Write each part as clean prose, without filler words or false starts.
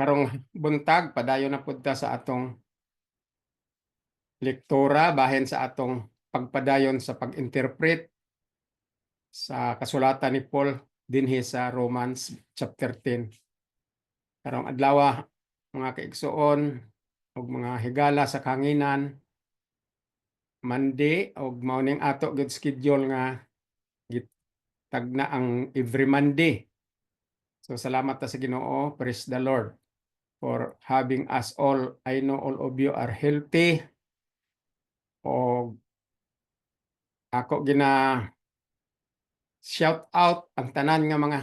Karong buntag padayon na pud ta sa atong lektura bahin sa atong pagpadayon sa pag-interpret sa kasulatan ni Paul dinhi sa Romans chapter 10. Karong adlaw, mga kaigsuon ug mga higala sa kanginan, Monday ug mao ning ato gid schedule nga gitagna ang every Monday. So salamat ta sa Ginoo, praise the Lord for having us all. I know all of you are healthy. O ako gina shout out ang tanan nga mga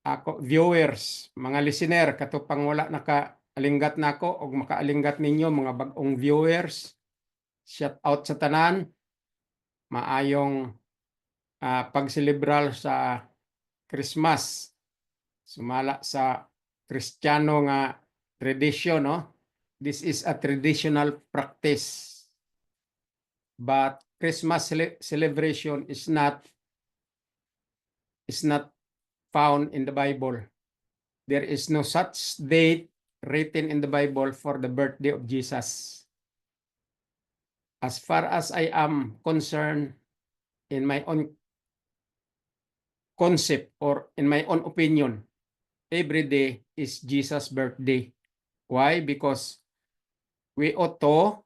ako viewers, mga listener katupang wala nakaalinggat nako og makaalinggat ninyo mga bag-ong viewers. Shout out sa tanan. Maayong pagselebrar sa Christmas. Sumala sa Kristiyano nga tradition, no? This is a traditional practice. But Christmas celebration is not found in the Bible. There is no such date written in the Bible for the birthday of Jesus. As far as I am concerned, in my own concept or in my own opinion, every day is Jesus' birthday. Why? Because we ought to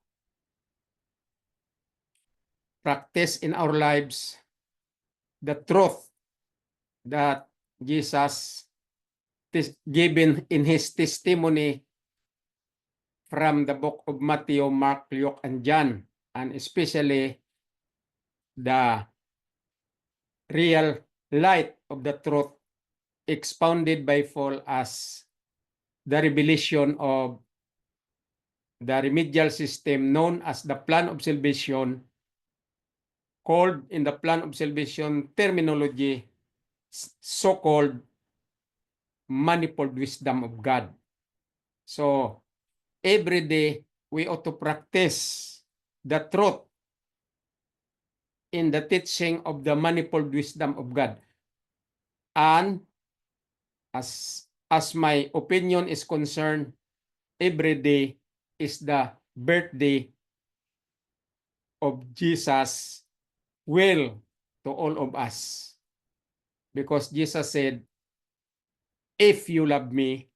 practice in our lives the truth that Jesus given in his testimony from the book of Matthew, Mark, Luke, and John, and especially the real light of the truth expounded by Paul as the revelation of the remedial system known as the plan of salvation, called in the plan of salvation terminology so-called manifold wisdom of God. So every day we ought to practice the truth in the teaching of the manifold wisdom of God. And as my opinion is concerned, every day is the birthday of Jesus will to all of us. Because Jesus said, if you love me,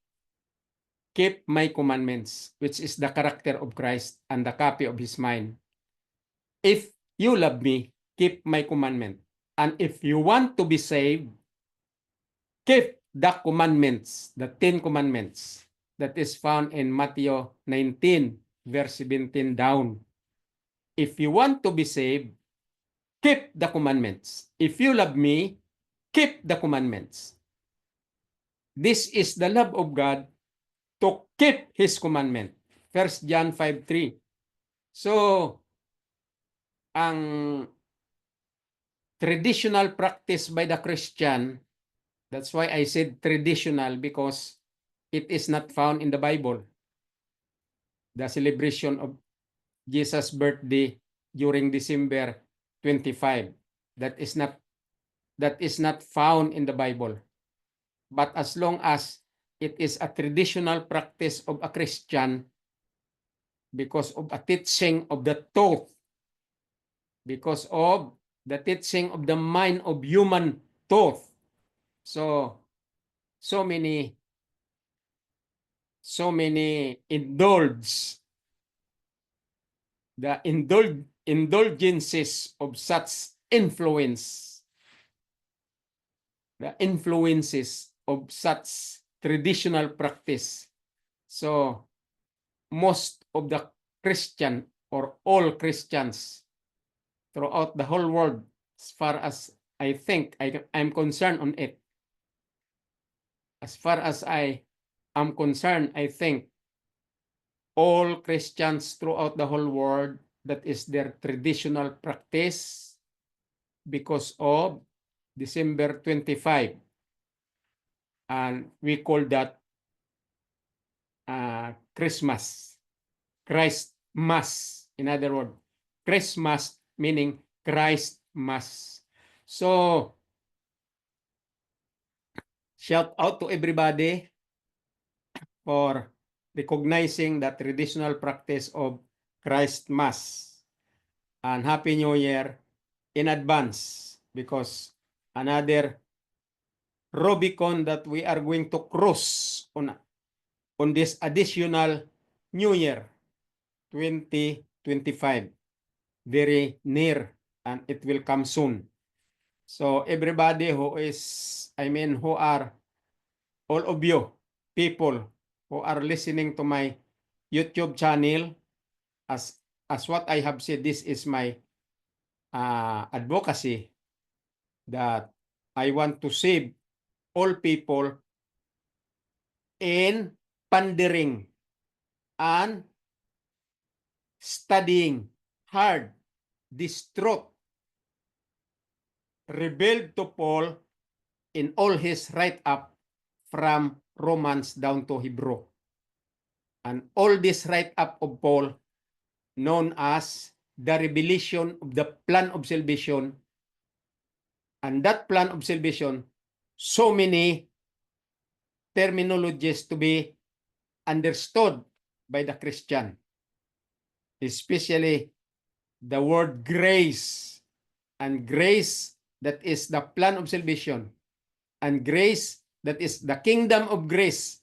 keep my commandments, which is the character of Christ and the copy of his mind. If you love me, keep my commandment. And if you want to be saved, keep the commandments, the 10 commandments that is found in Matthew 19, verse 17 down. If you want to be saved, keep the commandments. If you love me, keep the commandments. This is the love of God, to keep his commandment. 1 John 5:3. So, ang traditional practice by the Christian, that's why I said traditional, because it is not found in the Bible. The celebration of Jesus' birthday during December 25. That is not found in the Bible. But as long as it is a traditional practice of a Christian, because of a teaching of the truth, because of the teaching of the mind of human truth. So many indulge the indulgences of such influence, the influences of such traditional practice. So most of the Christian or all Christians throughout the whole world, as far as I think I'm concerned on it, as far as I am concerned, I think all Christians throughout the whole world, that is their traditional practice because of December 25. And we call that Christmas, Christ Mass. In other words, Christmas meaning Christ Mass. So, shout out to everybody for recognizing the traditional practice of Christ Mass. And Happy New Year in advance, because another Rubicon that we are going to cross on this additional New Year 2025. Very near, and it will come soon. So everybody who who are, all of you people who are listening to my YouTube channel, as what I have said, this is my advocacy that I want to save all people in pondering and studying hard this truth revealed to Paul in all his write-up from Romans down to Hebrew. And all this write-up of Paul known as the revelation of the plan of salvation. And that plan of salvation, so many terminologies to be understood by the Christian, especially the word grace, and grace that is the plan of salvation, and grace that is the kingdom of grace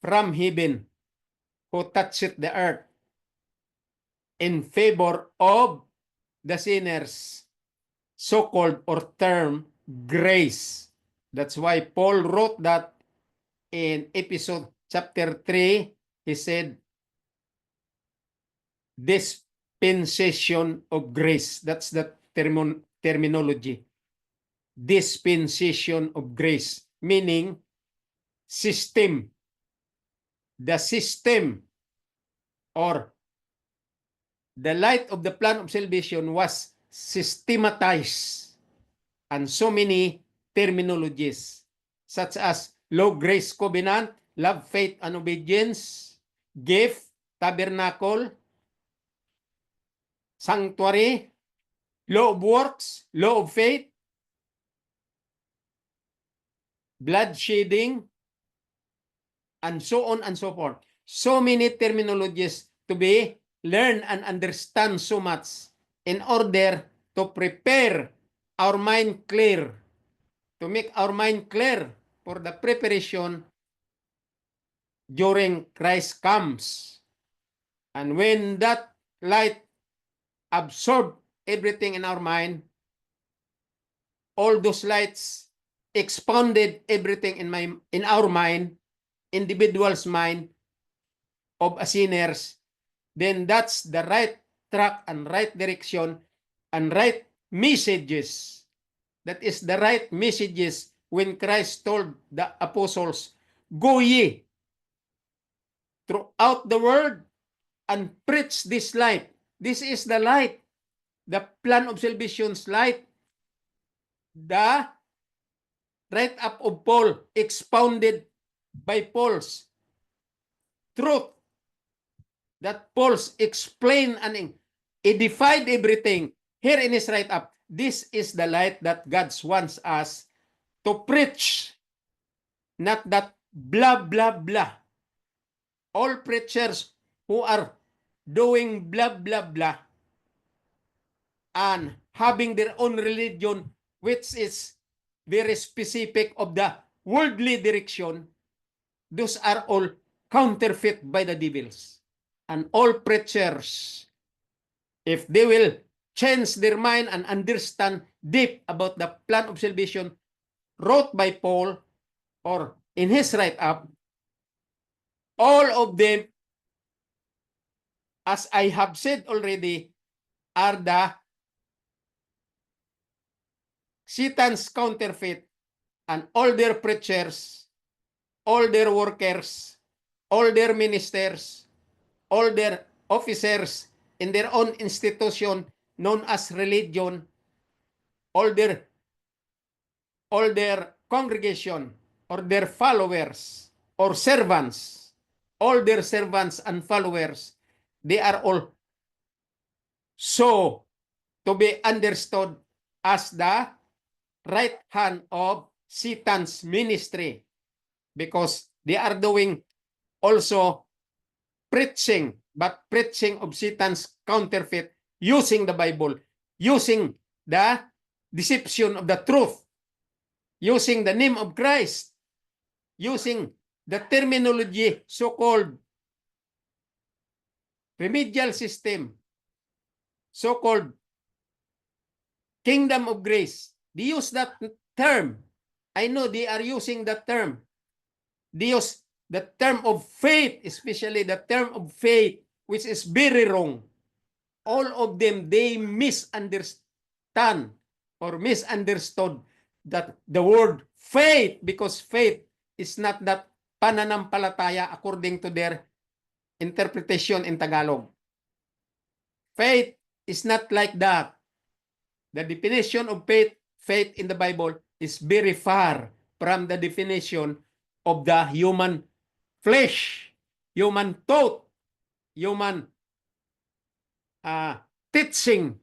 from heaven who toucheth the earth in favor of the sinners, so-called or term grace. That's why Paul wrote that in episode chapter 3. He said, dispensation of grace. That's the terminology. Dispensation of grace, meaning system. The system or the light of the plan of salvation was systematized, and so many terminologies such as law, grace, covenant, love, faith, and obedience, gift, tabernacle, sanctuary, law of works, law of faith, blood shedding, and so on and so forth. So many terminologies to be learned and understand so much in order to prepare our mind clear, to make our mind clear for the preparation during Christ comes. And when that light absorb everything in our mind, all those lights expounded everything in our mind, individual's mind of a sinners, then that's the right track and right direction and right messages. That is the right messages when Christ told the apostles, go ye throughout the world and preach this light. This is the light, the plan of salvation's light, the write-up of Paul, expounded by Paul's truth, that Paul's explained and edified everything here in his write-up. This is the light that God wants us to preach, not that blah, blah, blah. All preachers who are doing blah, blah, blah and having their own religion, which is very specific of the worldly direction, those are all counterfeit by the devils. And all preachers, if they will change their mind and understand deep about the plan of salvation wrote by Paul or in his write-up, all of them, as I have said already, are the Satan's counterfeit, and all their preachers, all their workers, all their ministers, all their officers in their own institution known as religion, all their congregation or their followers or servants, all their servants and followers, they are all so to be understood as the right hand of Satan's ministry, because they are doing also preaching, but preaching of Satan's counterfeit, using the Bible, using the deception of the truth, using the name of Christ, using the terminology so-called remedial system, so-called kingdom of grace. They use that term. I know they are using that term. They use the term of faith, especially the term of faith, which is very wrong. All of them, they misunderstand or misunderstood that the word faith, because faith is not that pananampalataya according to their interpretation in Tagalog. Faith is not like that. The definition of faith in the Bible is very far from the definition of the human flesh, human thought, human teaching,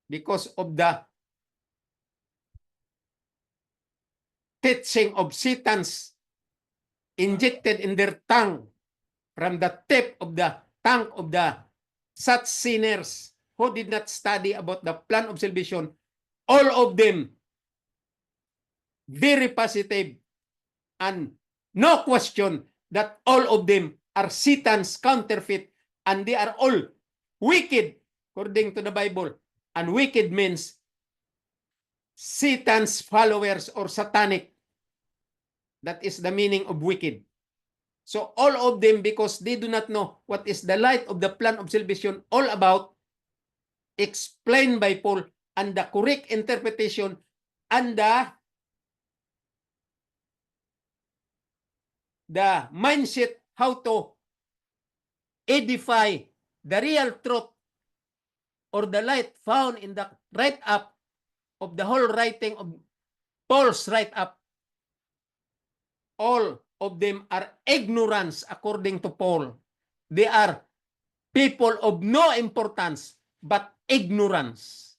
because of the teaching of Satan's injected in their tongue from the tip of the tongue of the such sinners who did not study about the plan of salvation. All of them very positive, and no question that all of them are Satan's counterfeit, and they are all wicked according to the Bible. And wicked means Satan's followers or satanic. That is the meaning of wicked. So all of them, because they do not know what is the light of the plan of salvation all about, explained by Paul, and the correct interpretation, and the mindset how to edify the real truth or the light found in the write-up of the whole writing of Paul's write-up. All of them are ignorance according to Paul. They are people of no importance but ignorance.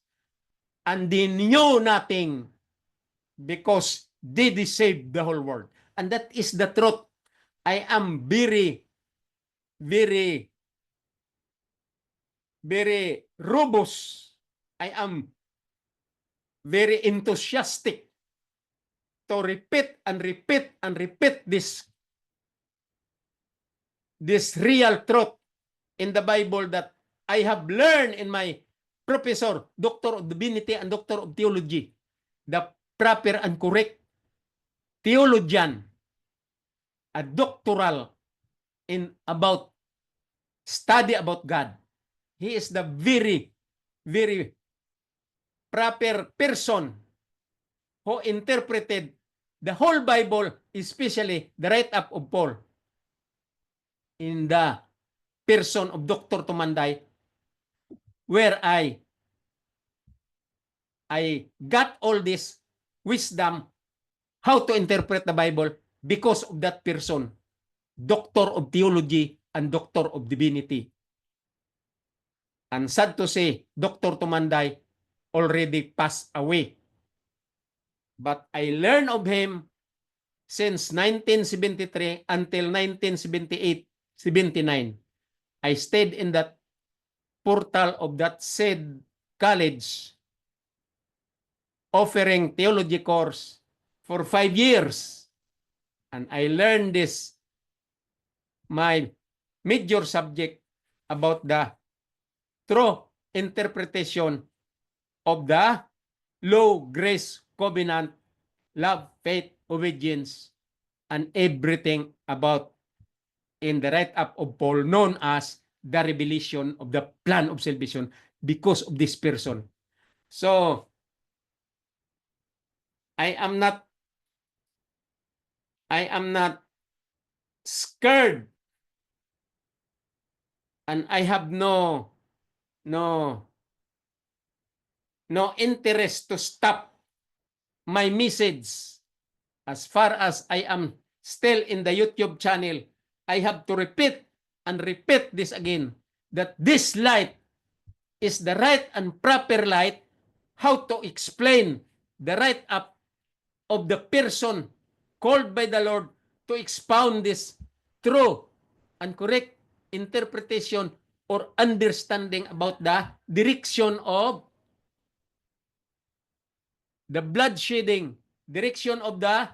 And they knew nothing because they deceived the whole world. And that is the truth. I am very, very, very robust. I am very enthusiastic to repeat and repeat and repeat this real truth in the Bible that I have learned in my professor, Doctor of Divinity and Doctor of Theology, the proper and correct theologian, a doctoral in about study about God. He is the very, very proper person who interpreted the whole Bible, especially the write-up of Paul, in the person of Dr. Tumanday, where I got all this wisdom how to interpret the Bible because of that person, Doctor of Theology and Doctor of Divinity. And sad to say, Dr. Tumanday already passed away. But I learned of him since 1973 until 1978-79. I stayed in that portal of that said college, offering theology course for 5 years. And I learned this, my major subject, about the true interpretation of the law, grace, covenant, love, faith, obedience, and everything about in the write-up of Paul, known as the revelation of the plan of salvation, because of this person. So, I am not scared, and I have no interest to stop my message. As far as I am still in the YouTube channel, I have to repeat and repeat this again, that this light is the right and proper light, how to explain the write-up of the person called by the Lord to expound this true and correct interpretation or understanding about the direction of the bloodshedding, direction of the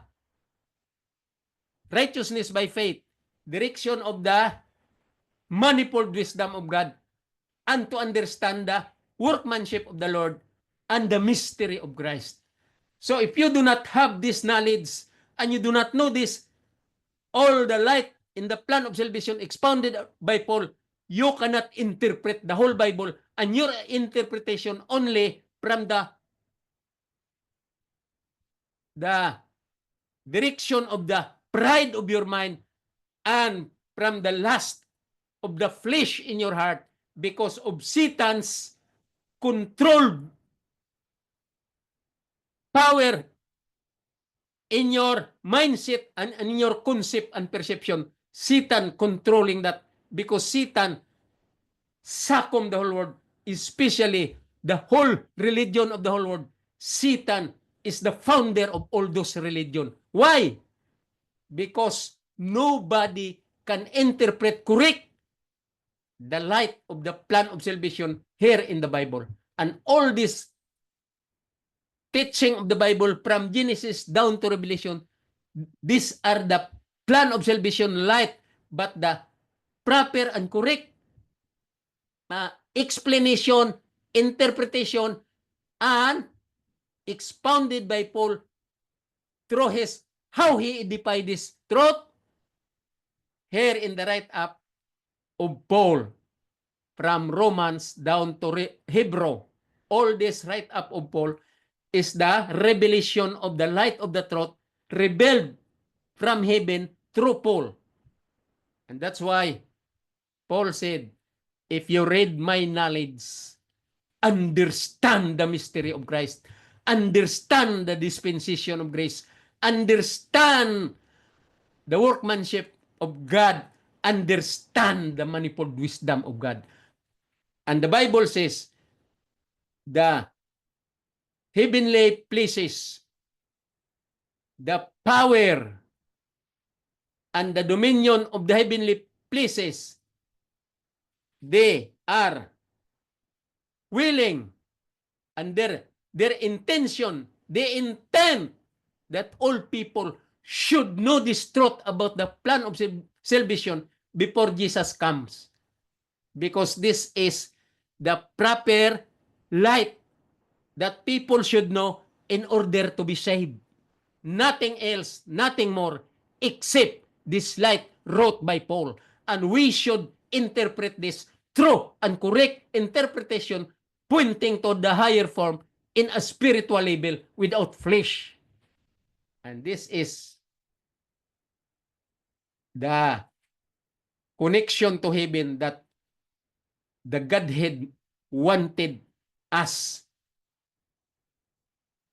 righteousness by faith, direction of the manifold wisdom of God, and to understand the workmanship of the Lord and the mystery of Christ. So if you do not have this knowledge and you do not know this, all the light in the plan of salvation expounded by Paul, you cannot interpret the whole Bible, and your interpretation only from the direction of the pride of your mind and from the lust of the flesh in your heart because of Satan's controlled power in your mindset and in your concept and perception. Satan controlling that because Satan succumb the whole world, especially the whole religion of the whole world. Satan is the founder of all those religion. Why? Because nobody can interpret correct the light of the plan of salvation here in the Bible. And all this teaching of the Bible from Genesis down to Revelation, these are the plan of salvation light, but the proper and correct explanation, interpretation, and expounded by Paul through his how he defined this truth here in the write-up of Paul from Romans down to Hebrew. All this write-up of Paul is the revelation of the light of the truth revealed from heaven through Paul. And that's why Paul said, if you read my knowledge, understand the mystery of Christ, understand the dispensation of grace, understand the workmanship of God, understand the manifold wisdom of God. And the Bible says, the heavenly places, the power and the dominion of the heavenly places, they are willing, and their intention, they intend that all people should know this truth about the plan of salvation before Jesus comes. Because this is the proper light that people should know in order to be saved. Nothing else, nothing more, except this light wrote by Paul. And we should interpret this true and correct interpretation pointing to the higher form in a spiritual level without flesh. And this is the connection to heaven that the Godhead wanted us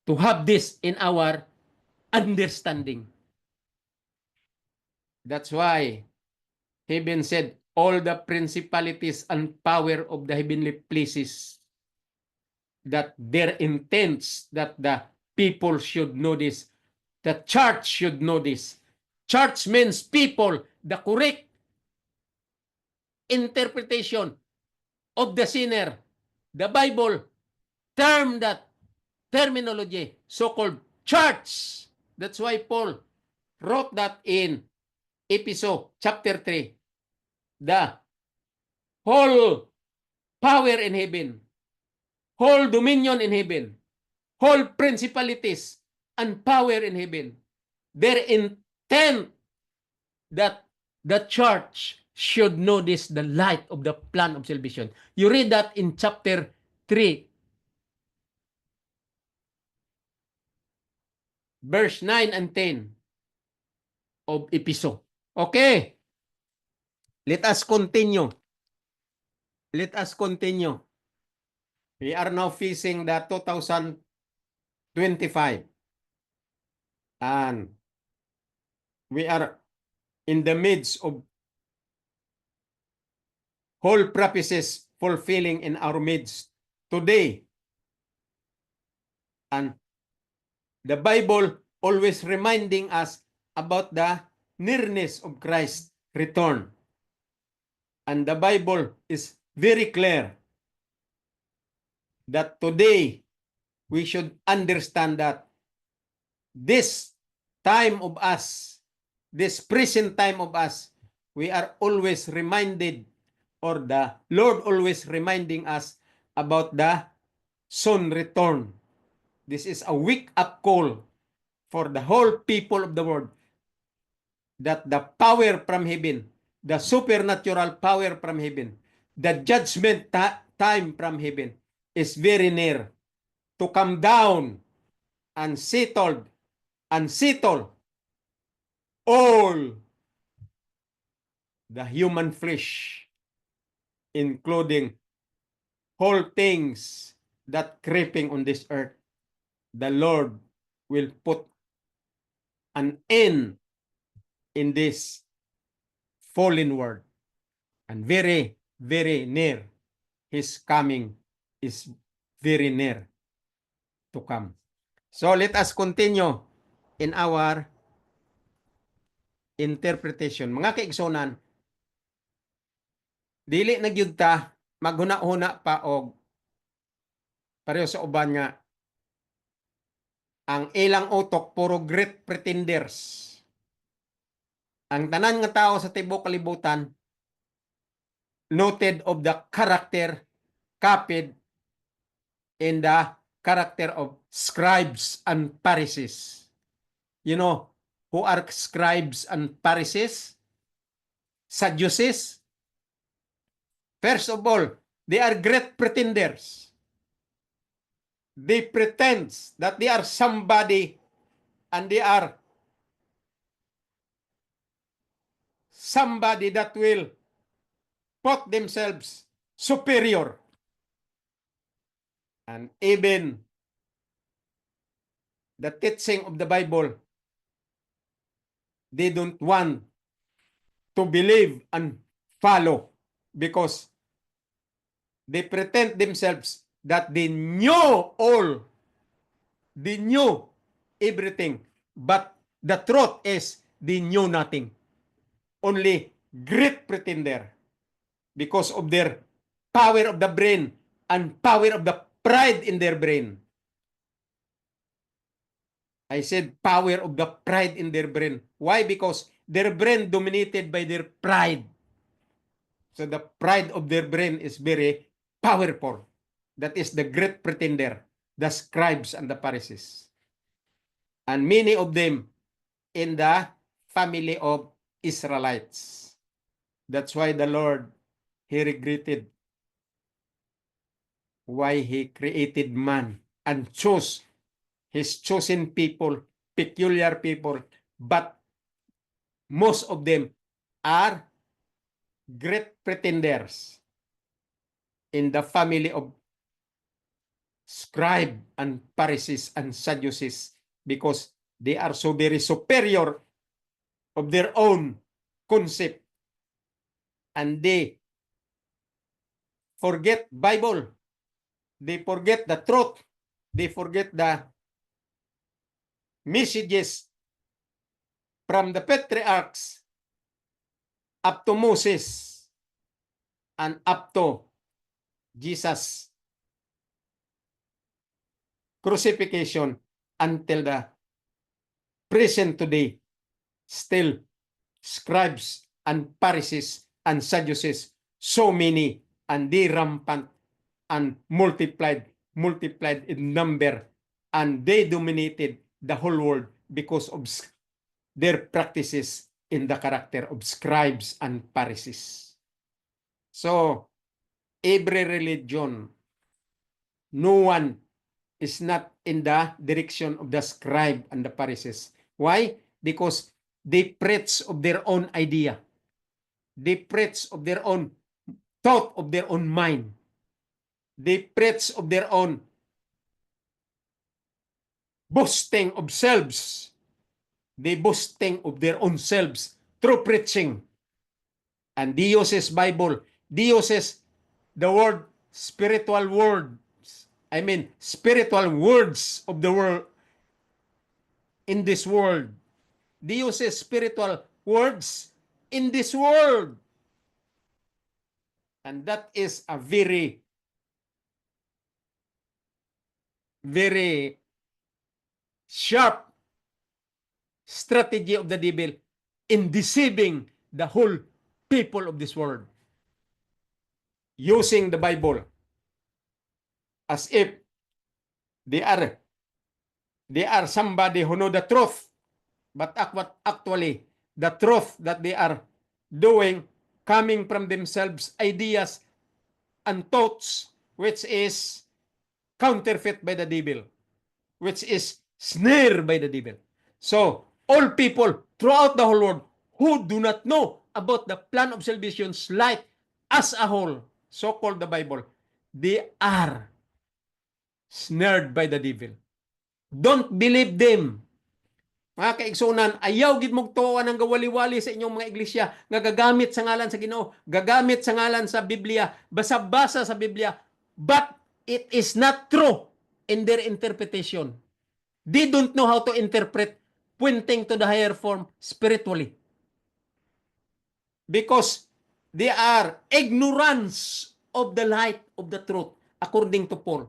to have this in our understanding. That's why heaven said, all the principalities and power of the heavenly places, that their intents that the people should know this, the church should know this. Church means people, the correct interpretation of the sinner. The Bible termed that terminology, so-called church. That's why Paul wrote that in Ephesians chapter 3. The whole power in heaven, whole dominion in heaven, whole principalities and power in heaven, their intent that the church should know this, the light of the plan of salvation. You read that in chapter 3, verse 9 and 10 of Ephesians. Okay. Let us continue. Let us continue. We are now facing the 2025. And we are in the midst of whole prophecies fulfilling in our midst today. And the Bible always reminding us about the nearness of Christ. return. And the Bible is very clear that today we should understand that this time of us, this present time of us, we are always reminded, or the Lord always reminding us about the soon return. This is a wake-up call for the whole people of the world that the power from heaven, the supernatural power from heaven, the judgment time from heaven is very near to come down and settle all the human flesh, including whole things that creeping on this earth. The Lord will put an end in this fallen world, and very, very near. His coming is very near to come. So let us continue in our interpretation. Mga kaigsonan, dili na gyud ta maghuna-huna pa og pareho sa uban nga ang ilang utok puro great pretenders. Ang tanan nga tao sa tibuok kalibutan noted of the character copied in the character of scribes and Pharisees. You know who are scribes and Pharisees? Sadducees. First of all, they are great pretenders. They pretend that they are somebody and they are somebody that will put themselves superior. And even the teaching of the Bible, they don't want to believe and follow because they pretend themselves that they knew all, they knew everything, but the truth is they knew nothing. Only great pretender because of their power of the brain and power of the pride in their brain. I said power of the pride in their brain. Why? Because their brain dominated by their pride. So the pride of their brain is very powerful. That is the great pretender, the scribes and the Pharisees. And many of them in the family of Israelites. That's why the Lord, He regretted why He created man and chose His chosen people, peculiar people, but most of them are great pretenders in the family of scribe and Pharisees and Sadducees because they are so very superior of their own concept and they forget Bible, they forget the truth, they forget the messages from the patriarchs up to Moses and up to Jesus crucifixion until the present today. Still scribes and Pharisees and Sadducees, so many, and they rampant and multiplied in number, and they dominated the whole world because of their practices in the character of scribes and Pharisees. So every religion, no one is not in the direction of the scribe and the Pharisees. Why? Because they preach of their own idea. They preach of their own thought, of their own mind. They preach of their own boasting of selves. They boasting of their own selves through preaching. And Dios is Bible. Dios is the word, spiritual words. I mean, spiritual words of the world in this world. Dios is spiritual words in this world. And that is a very, very sharp strategy of the devil in deceiving the whole people of this world, using the Bible as if they are somebody who know the truth, but actually the truth that they are doing coming from themselves, ideas and thoughts which is counterfeit by the devil, which is snare by the devil. So all people throughout the whole world who do not know about the plan of salvation's light as a whole, so-called the Bible, they are snared by the devil. Don't believe them. Mga kaigsunan, ayaw gid mong tuwa ng gawali-wali sa inyong mga iglesia nga gagamit sa ngalan sa Ginoo, gagamit sa ngalan sa Biblia, basa-basa sa Biblia, but it is not true in their interpretation. They don't know how to interpret pointing to the higher form spiritually. Because they are ignorance of the light of the truth, according to Paul.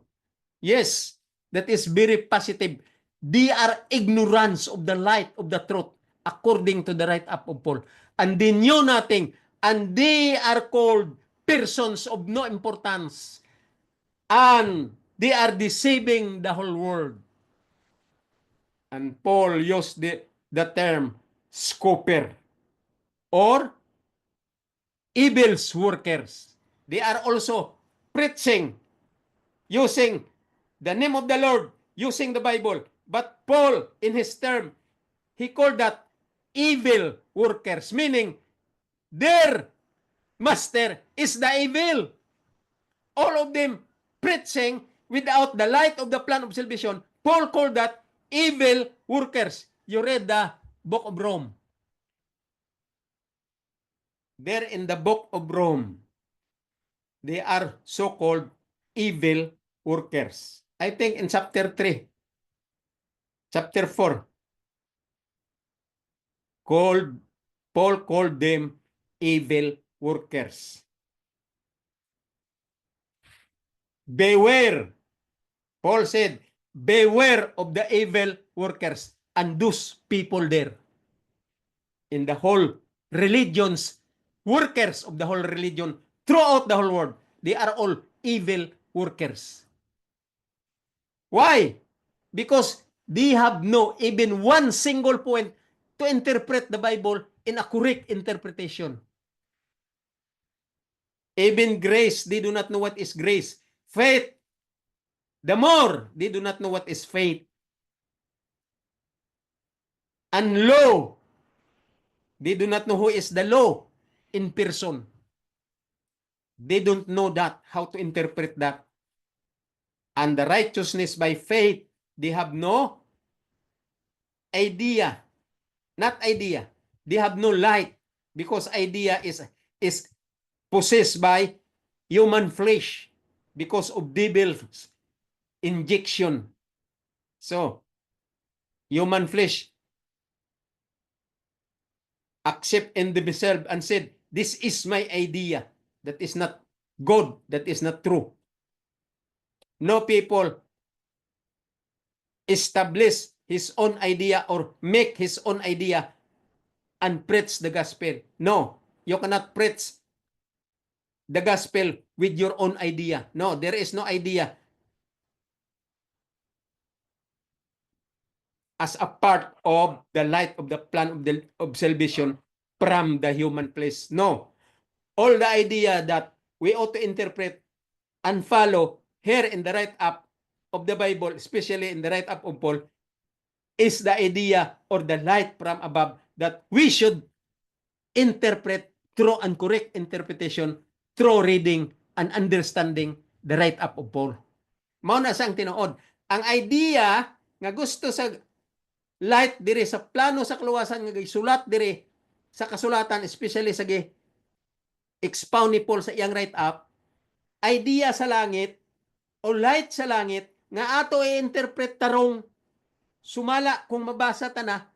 Yes, that is very positive. They are ignorance of the light of the truth, according to the write-up of Paul. And they knew nothing, and they are called persons of no importance. And they are deceiving the whole world. And Paul used the term scoffer or evil's workers. They are also preaching using the name of the Lord, using the Bible. But Paul, in his term, he called that evil workers, meaning their master is the evil. All of them preaching without the light of the plan of salvation. Paul called that evil workers. You read the book of Rome. There in the book of Rome, they are so-called evil workers. I think in chapter 3, chapter 4, Paul called them evil workers. Beware, Paul said, beware of the evil workers and those people there. In the whole religions, workers of the whole religion, throughout the whole world, they are all evil workers. Why? Because they have no even one single point to interpret the Bible in a correct interpretation. Even grace, they do not know what is grace. Faith, the more, they do not know what is faith. And law, they do not know who is the law in person. They don't know that, how to interpret that. And the righteousness by faith, they have no idea. Not idea. They have no light because idea is possessed by human flesh because of devil's injection. So, human flesh accept in themselves and said, this is my idea. That is not good. That is not true. No people establish his own idea or make his own idea and preach the gospel. No, you cannot preach the gospel with your own idea. No, there is no idea as a part of the light of the plan of salvation from the human flesh. No, all the idea that we ought to interpret and follow here in the write-up of the Bible, especially in the write-up of Paul, is the idea or the light from above that we should interpret through and correct interpretation through reading and understanding the write-up of Paul. Mao na sang tinuod. Ang idea nga gusto sa light diri sa plano sa kaluwasan nga gisulat diri sa kasulatan, especially sa expound ni Paul sa iyang write-up, idea sa langit o light sa langit nga ato i-interpret tarong sumala kung mabasa ta na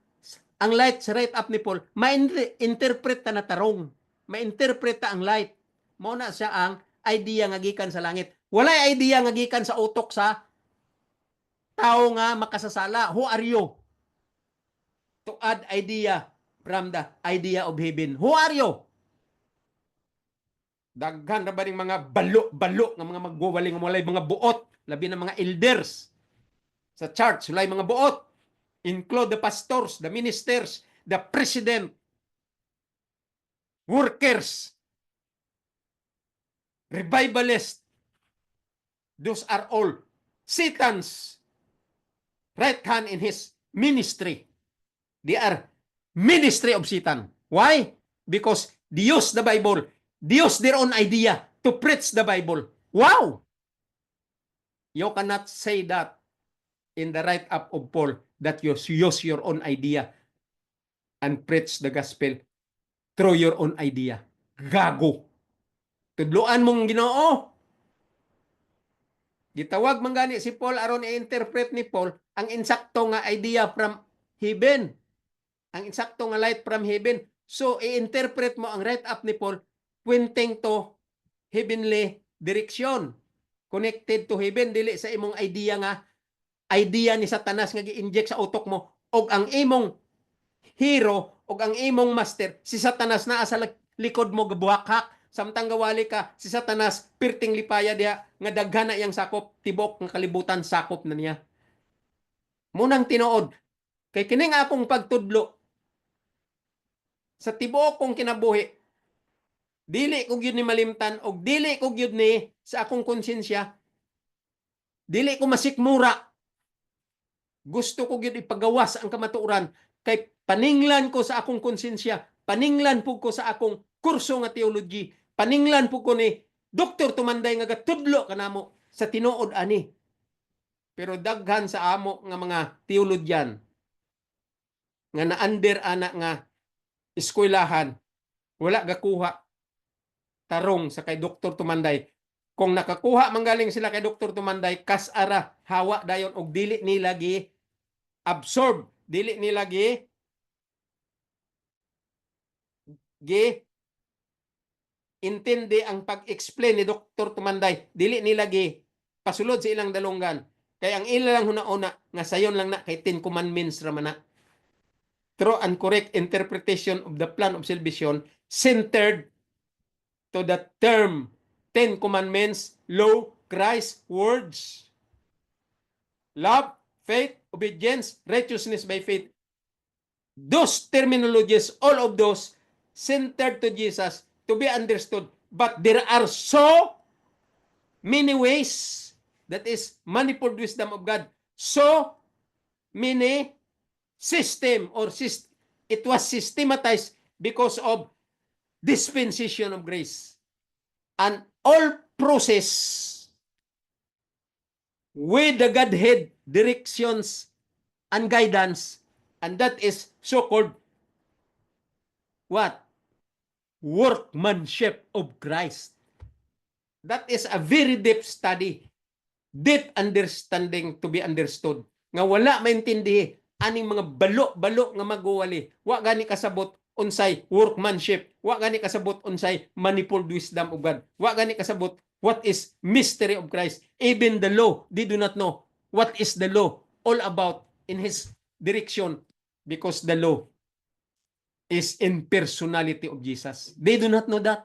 ang light sa right up ni Paul, ma-interpret ta na tarong. Ma-interpret ta ang light. Mao na siya ang idea nga gikan sa langit. Walay idea nga gikan sa utok sa tao nga makasasala. Who are you to add idea from the idea of heaven? Who are you? Daghan na ba ning mga balo-balo nga mga magwawaling walay mga buot, labi na mga elders sa church, walay mga buot, include the pastors, the ministers, the president, workers, revivalists. Those are all Satan's right hand in his ministry. They are ministry of Satan. Why? Because they use the Bible. They use their own idea to preach the Bible. Wow! You cannot say that in the write-up of Paul that you use your own idea and preach the gospel through your own idea. Gago. Tudloan mong Ginoo. Gitawag man gani si Paul aron i-interpret ni Paul ang insakto nga idea from heaven. Ang insakto nga light from heaven. So, i-interpret mo ang write-up ni Paul pointing to heavenly direction. Connected to heaven. Dili sa imong idea nga, idea ni Satanas nga gi-inject sa utok mo. O ang imong hero, o ang imong master, si Satanas na sa likod mo gabuhak-hak. Samtang gawali ka, si Satanas, pirting lipaya diya, nga daghan na iyang sakop, tibok ng kalibutan, sakop na niya. Munang tinuod, kay kining akong pagtudlo, sa tibuok kong kinabuhi, dili ko gyud ni malimtan o dili ko gyud ni sa akong konsensya, dili ko masikmura. Gusto ko gyud ipagawas ang kamatuoran kay paninglan ko sa akong konsensya, paninglan pug ko sa akong kurso nga theology, paninglan pug ko ni Dr. Tumanday nga gatudlo kanamo sa tinuod ani. Pero daghan sa amo nga mga teologyan nga na-under ana nga eskwelahan, wala gakuha tarong sa kay Dr. Tumanday. Kung nakakuha manggaling sila kay Dr. Tumanday, kasara hawa dayon og dili nila gi absorb, dili nila gi intindi ang pag-explain ni Dr. Tumanday, dili nila gi pasulod sa ilang dalunggan. Kay ang ila lang huna-una nga sayon lang na kay 10 commandments ra man na. True and correct interpretation of the plan of salvation centered to the term 10 commandments, law, Christ, words, love, faith, obedience, righteousness by faith. Those terminologies, all of those centered to Jesus to be understood. But there are so many ways, that is manifold wisdom of God, so many system or it was systematized because of dispensation of grace. And all process with the Godhead directions and guidance, and that is so-called what? Workmanship of Christ. That is a very deep study, deep understanding to be understood. Nga wala maintindihi aning mga balo-balo nga maguwali. Wa gani kasabot unsay workmanship. Wa gani kasabot unsay manifold wisdom of God. Wa gani kasabot what is mystery of Christ. Even the law, they do not know what is the law all about in his direction, because the law is in personality of Jesus. They do not know that.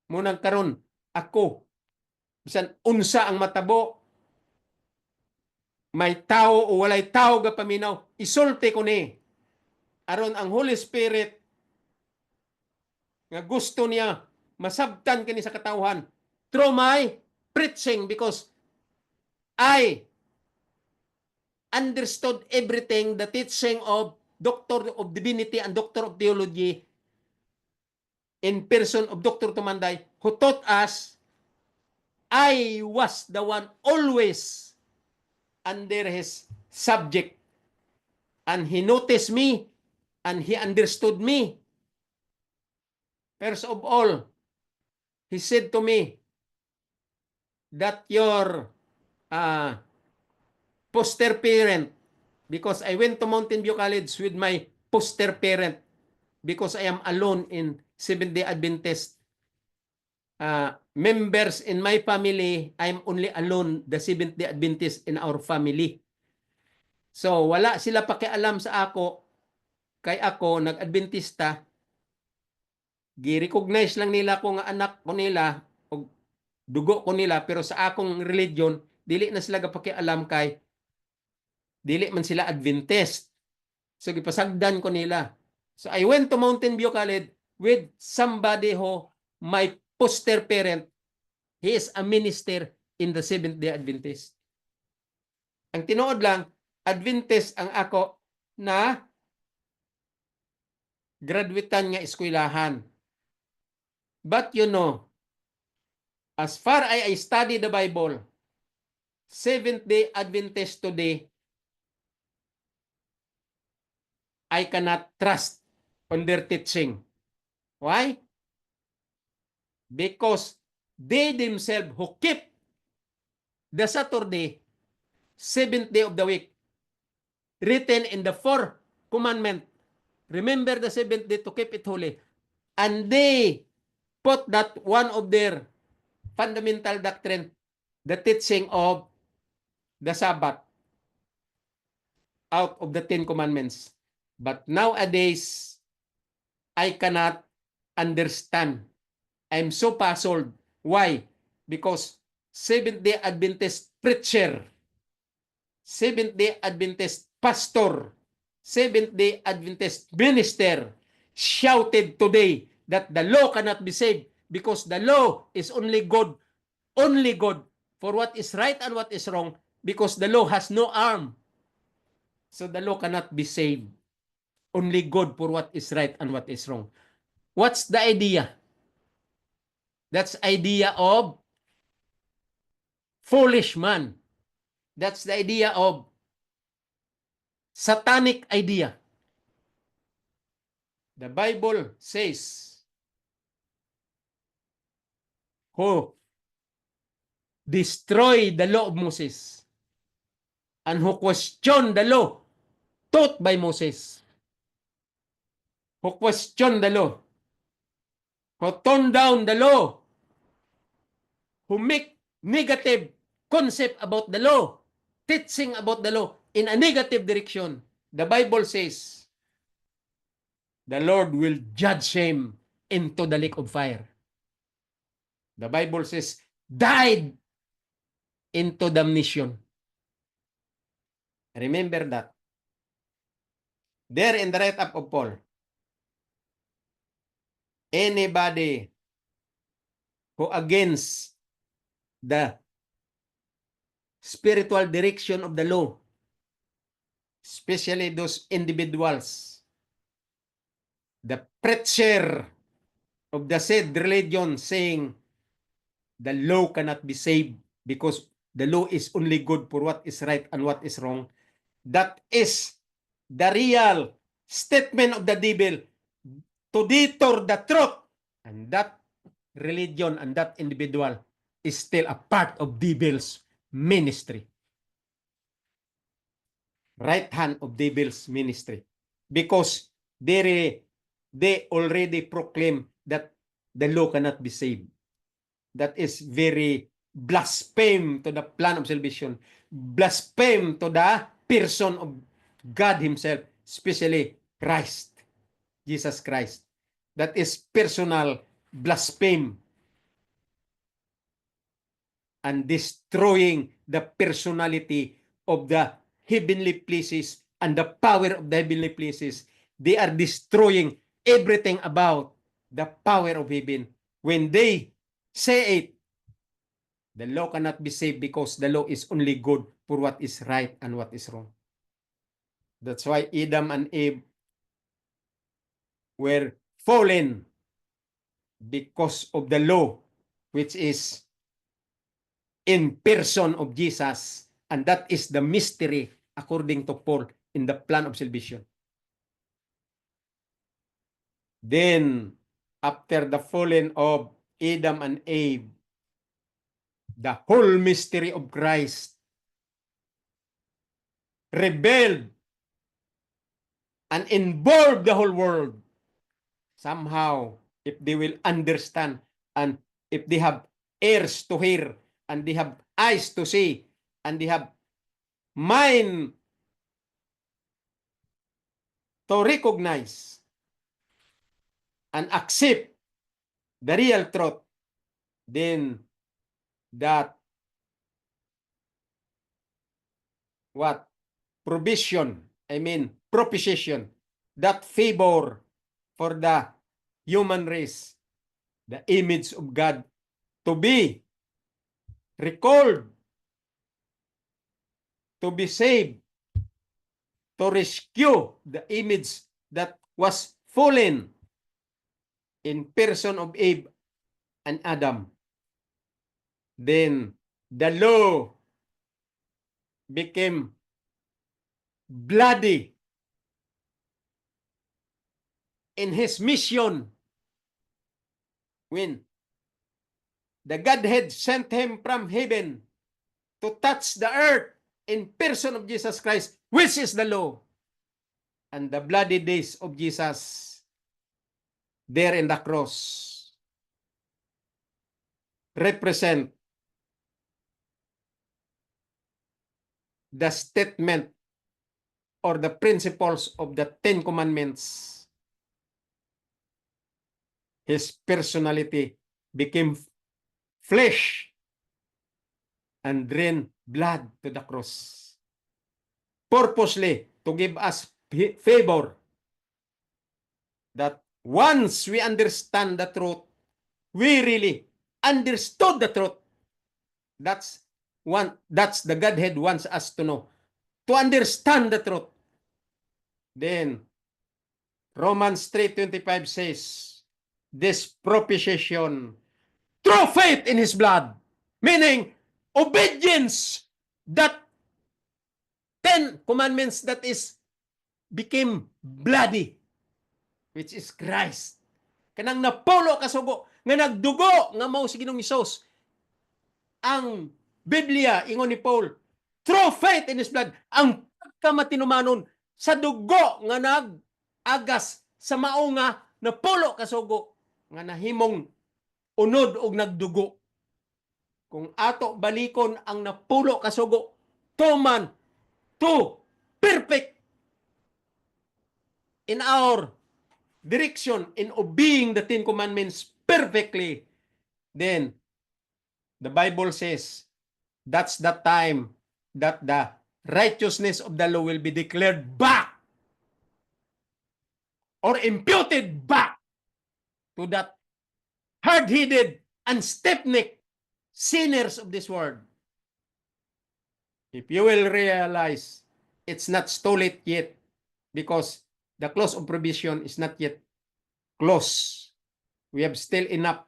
Munang karon ako, bisan unsa ang matabo, may tao o walay tao ga paminaw, isulti ko ni aron ang Holy Spirit nga gusto niya masabtan kini sa katawhan through my preaching, because I understood everything, the teaching of Doctor of Divinity and Doctor of Theology in person of Dr. Tumanday, who taught us. I was the one always under his subject, and he noticed me and he understood me. First of all, he said to me that your foster parent because I went to Mountain View College with my foster parent because I am alone in Seventh-day Adventist members in my family. I'm only alone, the Seventh-day Adventist in our family. So, wala sila pakialam sa ako, kay ako, nag-Adventista, gi-recognize lang nila ko nga anak ko nila, o dugo ko nila, pero sa akong religion, dili na sila gapakialam kay, dili man sila Adventist. So, gipasagdan ko nila. So, I went to Mountain View College with somebody who, my foster parent, he is a minister in the Seventh-day Adventist. Ang tinuod lang, Adventist ang ako na graduatean nga eskwelahan. But you know, as far as I study the Bible, Seventh-day Adventist today, I cannot trust on their teaching. Why? Because they themselves who keep the Saturday, seventh day of the week, written in the 4th commandment, remember the seventh day to keep it holy. And they put that one of their fundamental doctrine, the teaching of the Sabbath, out of the 10 commandments. But nowadays, I cannot understand. I'm so puzzled. Why? Because Seventh-day Adventist preacher, Seventh-day Adventist pastor, Seventh-day Adventist minister shouted today that the law cannot be saved because the law is only good for what is right and what is wrong, because the law has no arm. So the law cannot be saved. Only good for what is right and what is wrong. What's the idea? That's idea of foolish man. That's the idea of satanic idea. The Bible says, who destroy the law of Moses and who question the law taught by Moses, who question the law, who turn down the law, who make negative concept about the law, teaching about the law in a negative direction, the Bible says, the Lord will judge him into the lake of fire. The Bible says, died into damnation. Remember that. There in the write-up of Paul, anybody who against the spiritual direction of the law, especially those individuals, the preacher of the said religion saying the law cannot be saved because the law is only good for what is right and what is wrong, that is the real statement of the devil to detour the truth, and that religion and that individual is still a part of devil's ministry, right hand of devil's ministry, because they already proclaim that the law cannot be saved. That is very blaspheme to the plan of salvation, blaspheme to the person of God himself, especially Christ, Jesus Christ. That is personal blaspheme and destroying the personality of the heavenly places and the power of the heavenly places. They are destroying everything about the power of heaven. When they say it, the law cannot be saved because the law is only good for what is right and what is wrong. That's why Adam and Eve were fallen because of the law, which is in person of Jesus, and that is the mystery according to Paul in the plan of salvation. Then, after the fallen of Adam and Eve, the whole mystery of Christ rebelled and involve the whole world. Somehow, if they will understand and if they have ears to hear and they have eyes to see and they have mind to recognize and accept the real truth, then that what provision, propitiation, that favor for the human race, the image of God to be recalled, to be saved, to rescue the image that was fallen in person of Eve and Adam. Then the law became bloody in his mission when the Godhead sent him from heaven to touch the earth in person of Jesus Christ, which is the law. And the bloody days of Jesus there in the cross represent the statement or the principles of the Ten Commandments. His personality became flesh and drained blood to the cross, purposely to give us favor, that once we understand the truth, we really understood the truth. That's the Godhead wants us to know, to understand the truth. Then Romans 3:25 says, this propitiation through faith in his blood, meaning obedience, that 10 commandments that is became bloody, which is Christ. Kanang napulo kasugo, nga nagdugo, nga mao si Ginoong Hesus. Ang Biblia, ingon ni Paul, through faith in his blood, ang pagkamatinumanon sa dugo nga nag-agas sa mao nga napulo kasugo, nga nahimong unod og nagdugo. Kung ato balikon ang napulo kasugo, tuman to perfect in our direction in obeying the Ten Commandments perfectly, then the Bible says that's the time that the righteousness of the law will be declared back or imputed back to that hard-headed and stiff-necked sinners of this world. If you will realize it's not too late yet, because the close of provision is not yet close. We have still enough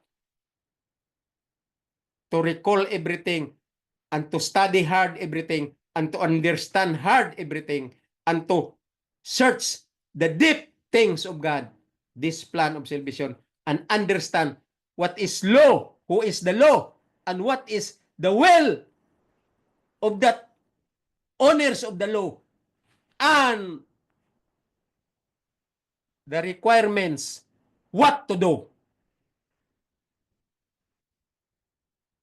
to recall everything and to study hard everything and to understand hard everything and to search the deep things of God, this plan of salvation, and understand what is law, who is the law, and what is the will of that owners of the law, and the requirements, what to do.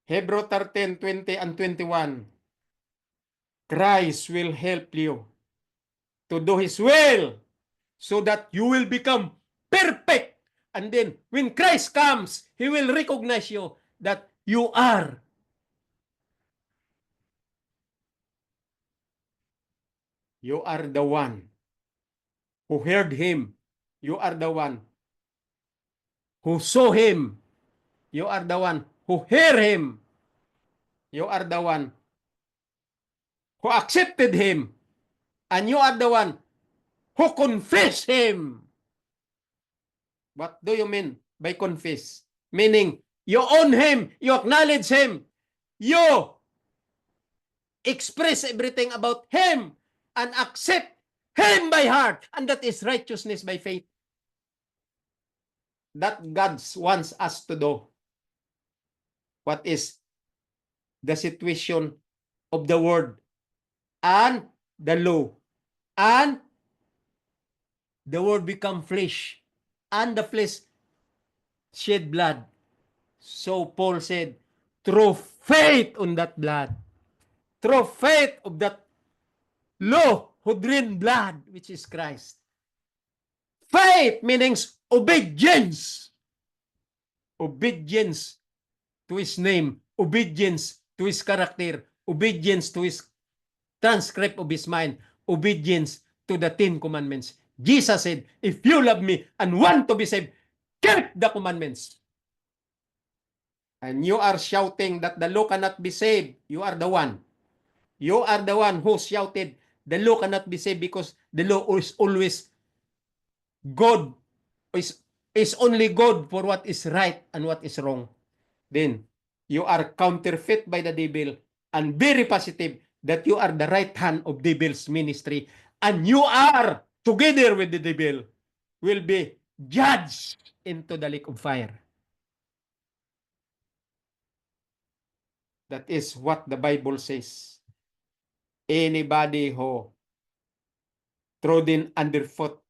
Hebrew 13:20 and 21. Christ will help you to do His will so that you will become perfect. And then when Christ comes, He will recognize you that you are the one who heard Him. You are the one who saw Him. You are the one who heard Him. You are the one who accepted Him. And you are the one who confessed Him. What do you mean by confess? Meaning, you own Him, you acknowledge Him, you express everything about Him, and accept Him by heart, and that is righteousness by faith. That God wants us to do. What is the situation of the word and the law and the word become flesh, and the flesh shed blood. So Paul said, through faith on that blood, through faith of that law who drained blood, which is Christ. Faith means obedience. Obedience to His name, obedience to His character, obedience to His transcript of His mind, obedience to the 10 commandments. Jesus said, if you love me and want to be saved, keep the commandments. And you are shouting that the law cannot be saved. You are the one. You are the one who shouted, the law cannot be saved because the law is always good, is only good for what is right and what is wrong. Then, you are counterfeit by the devil and very positive that you are the right hand of devil's ministry and you are, together with the devil, will be judged into the lake of fire. That is what the Bible says. Anybody who trodden underfoot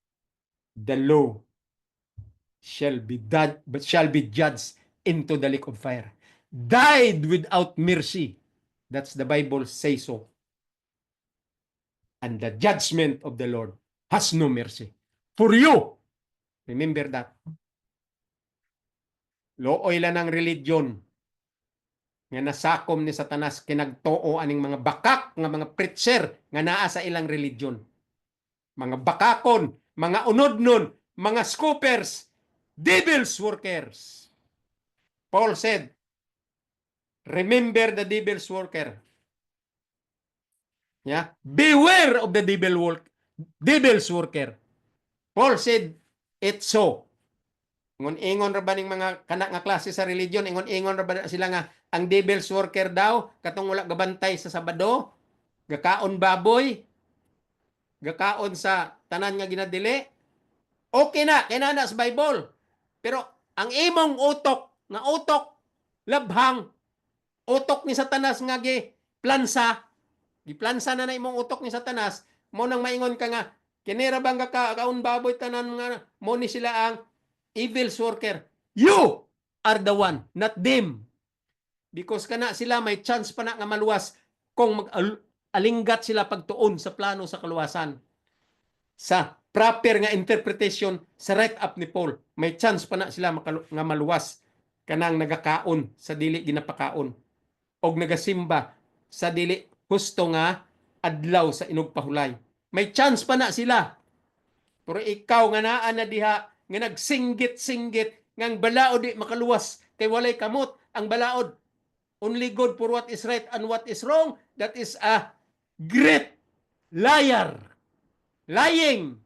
the law shall be judged into the lake of fire. Died without mercy. That's the Bible says so. And the judgment of the Lord has no mercy. For you, remember that. Looy lang ng religion nga nasakom ni Satanas kinagtuo aning mga bakak nga mga preacher nga naa sa ilang religion. Mga bakakon, mga unodnon, mga scoopers, devil's workers. Paul said, remember the devil's worker. Yeah? Beware of the devil's worker. Paul said, it's so. Ingon ra ba ning mga kana nga klase sa religion, ingon ra ba sila nga ang devil's worker daw katong wala gabantay sa Sabado, gakaon baboy, gakaon sa tanan nga ginadili. Okay na, kinana sa Bible. Pero ang imong utok labhang utok ni Satanas nga giplansa na imong utok ni Satanas, mo nang maingon ka nga kinira bang kaon baboy tanan nga mo ni sila ang evil's worker. You are the one, not them. Because kana sila may chance pa na nga maluwas kung mag-alinggat sila pagtuon sa plano sa kaluwasan. Sa proper nga interpretation sa write-up ni Paul, may chance pa na sila nga maluwas kanang nagakaon sa dili ginapakaon og nagasimba sa dili husto nga adlaw sa inugpahulay. May chance pa na sila. Pero ikaw nga naa na diha nga nagsinggit-singgit ngang balaod di makaluwas kay walay kamot. Ang balaod only good for what is right and what is wrong. That is a great liar. Lying.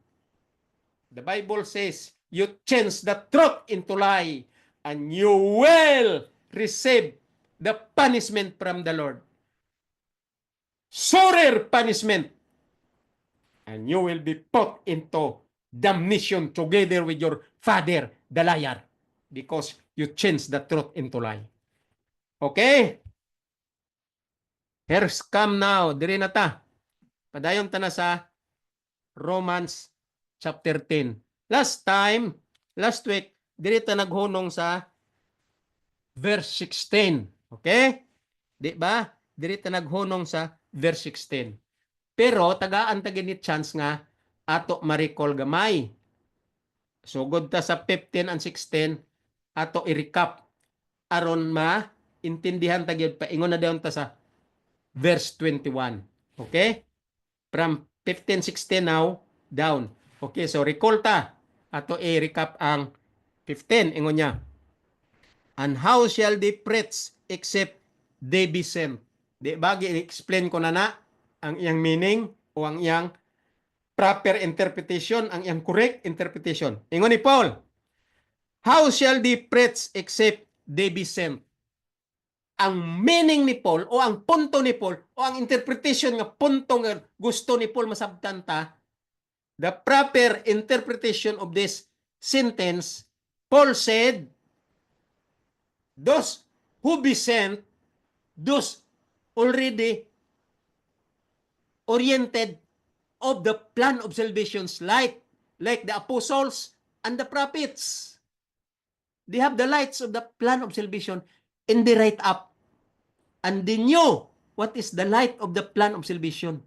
The Bible says you change the truth into lie and you will receive the punishment from the Lord. Surer punishment. And you will be put into damnation together with your father, the liar, because you change the truth into lie. Okay? Here's come now. Diri na ta. Padayon ta na sa Romans chapter 10. Last week, diri ta naghunong sa verse 16. Okay? Di ba? Diri ta naghunong sa verse 16. Pero tagaan ta gini chance nga ato ma-recall gamay. So good ta sa 15 and 16 ato i-recap aron intindihan ta gyud paingon na dayon ta sa verse 21. Okay? From 15, 16 now down. Okay, so recall ta. Ato i-recap ang 15 ingon niya. And how shall they preach except they be sent? Di ba gi-explain ko na ang iyang meaning o ang iyang proper interpretation, ang iyang correct interpretation. Ingon ni Paul, how shall they preach except they be sent? Ang meaning ni Paul o ang punto ni Paul o ang interpretation nga punto nga gusto ni Paul masabtan ta, the proper interpretation of this sentence, Paul said, those who be sent, those already oriented of the plan of salvation's light, like the apostles and the prophets. They have the lights of the plan of salvation in the right up. And they knew what is the light of the plan of salvation.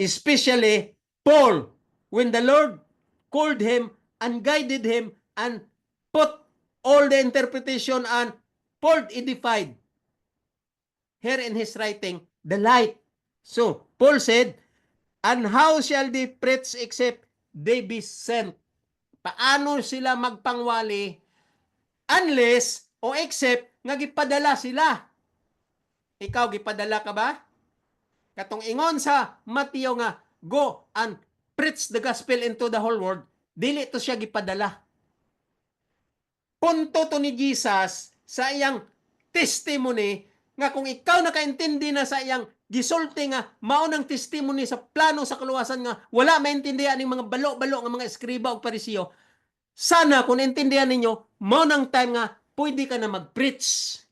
Especially Paul, when the Lord called him and guided him and put all the interpretation, and Paul edified here in his writing the light. So Paul said, and how shall they preach except they be sent? Paano sila magpangwali unless o except nga gipadala sila? Ikaw, gipadala ka ba? Katong ingon sa Mateo nga, go and preach the gospel into the whole world, dili to siya gipadala. Punto to ni Jesus sa iyang testimony nga kung ikaw nakaintindi na sa iyang gisulti nga maunang testimony sa plano sa kaluwasan nga wala maintindihan ng mga balo-balo nga mga eskriba o parisiyo, sana kung naintindihan ninyo, maunang time nga pwede ka na mag-preach.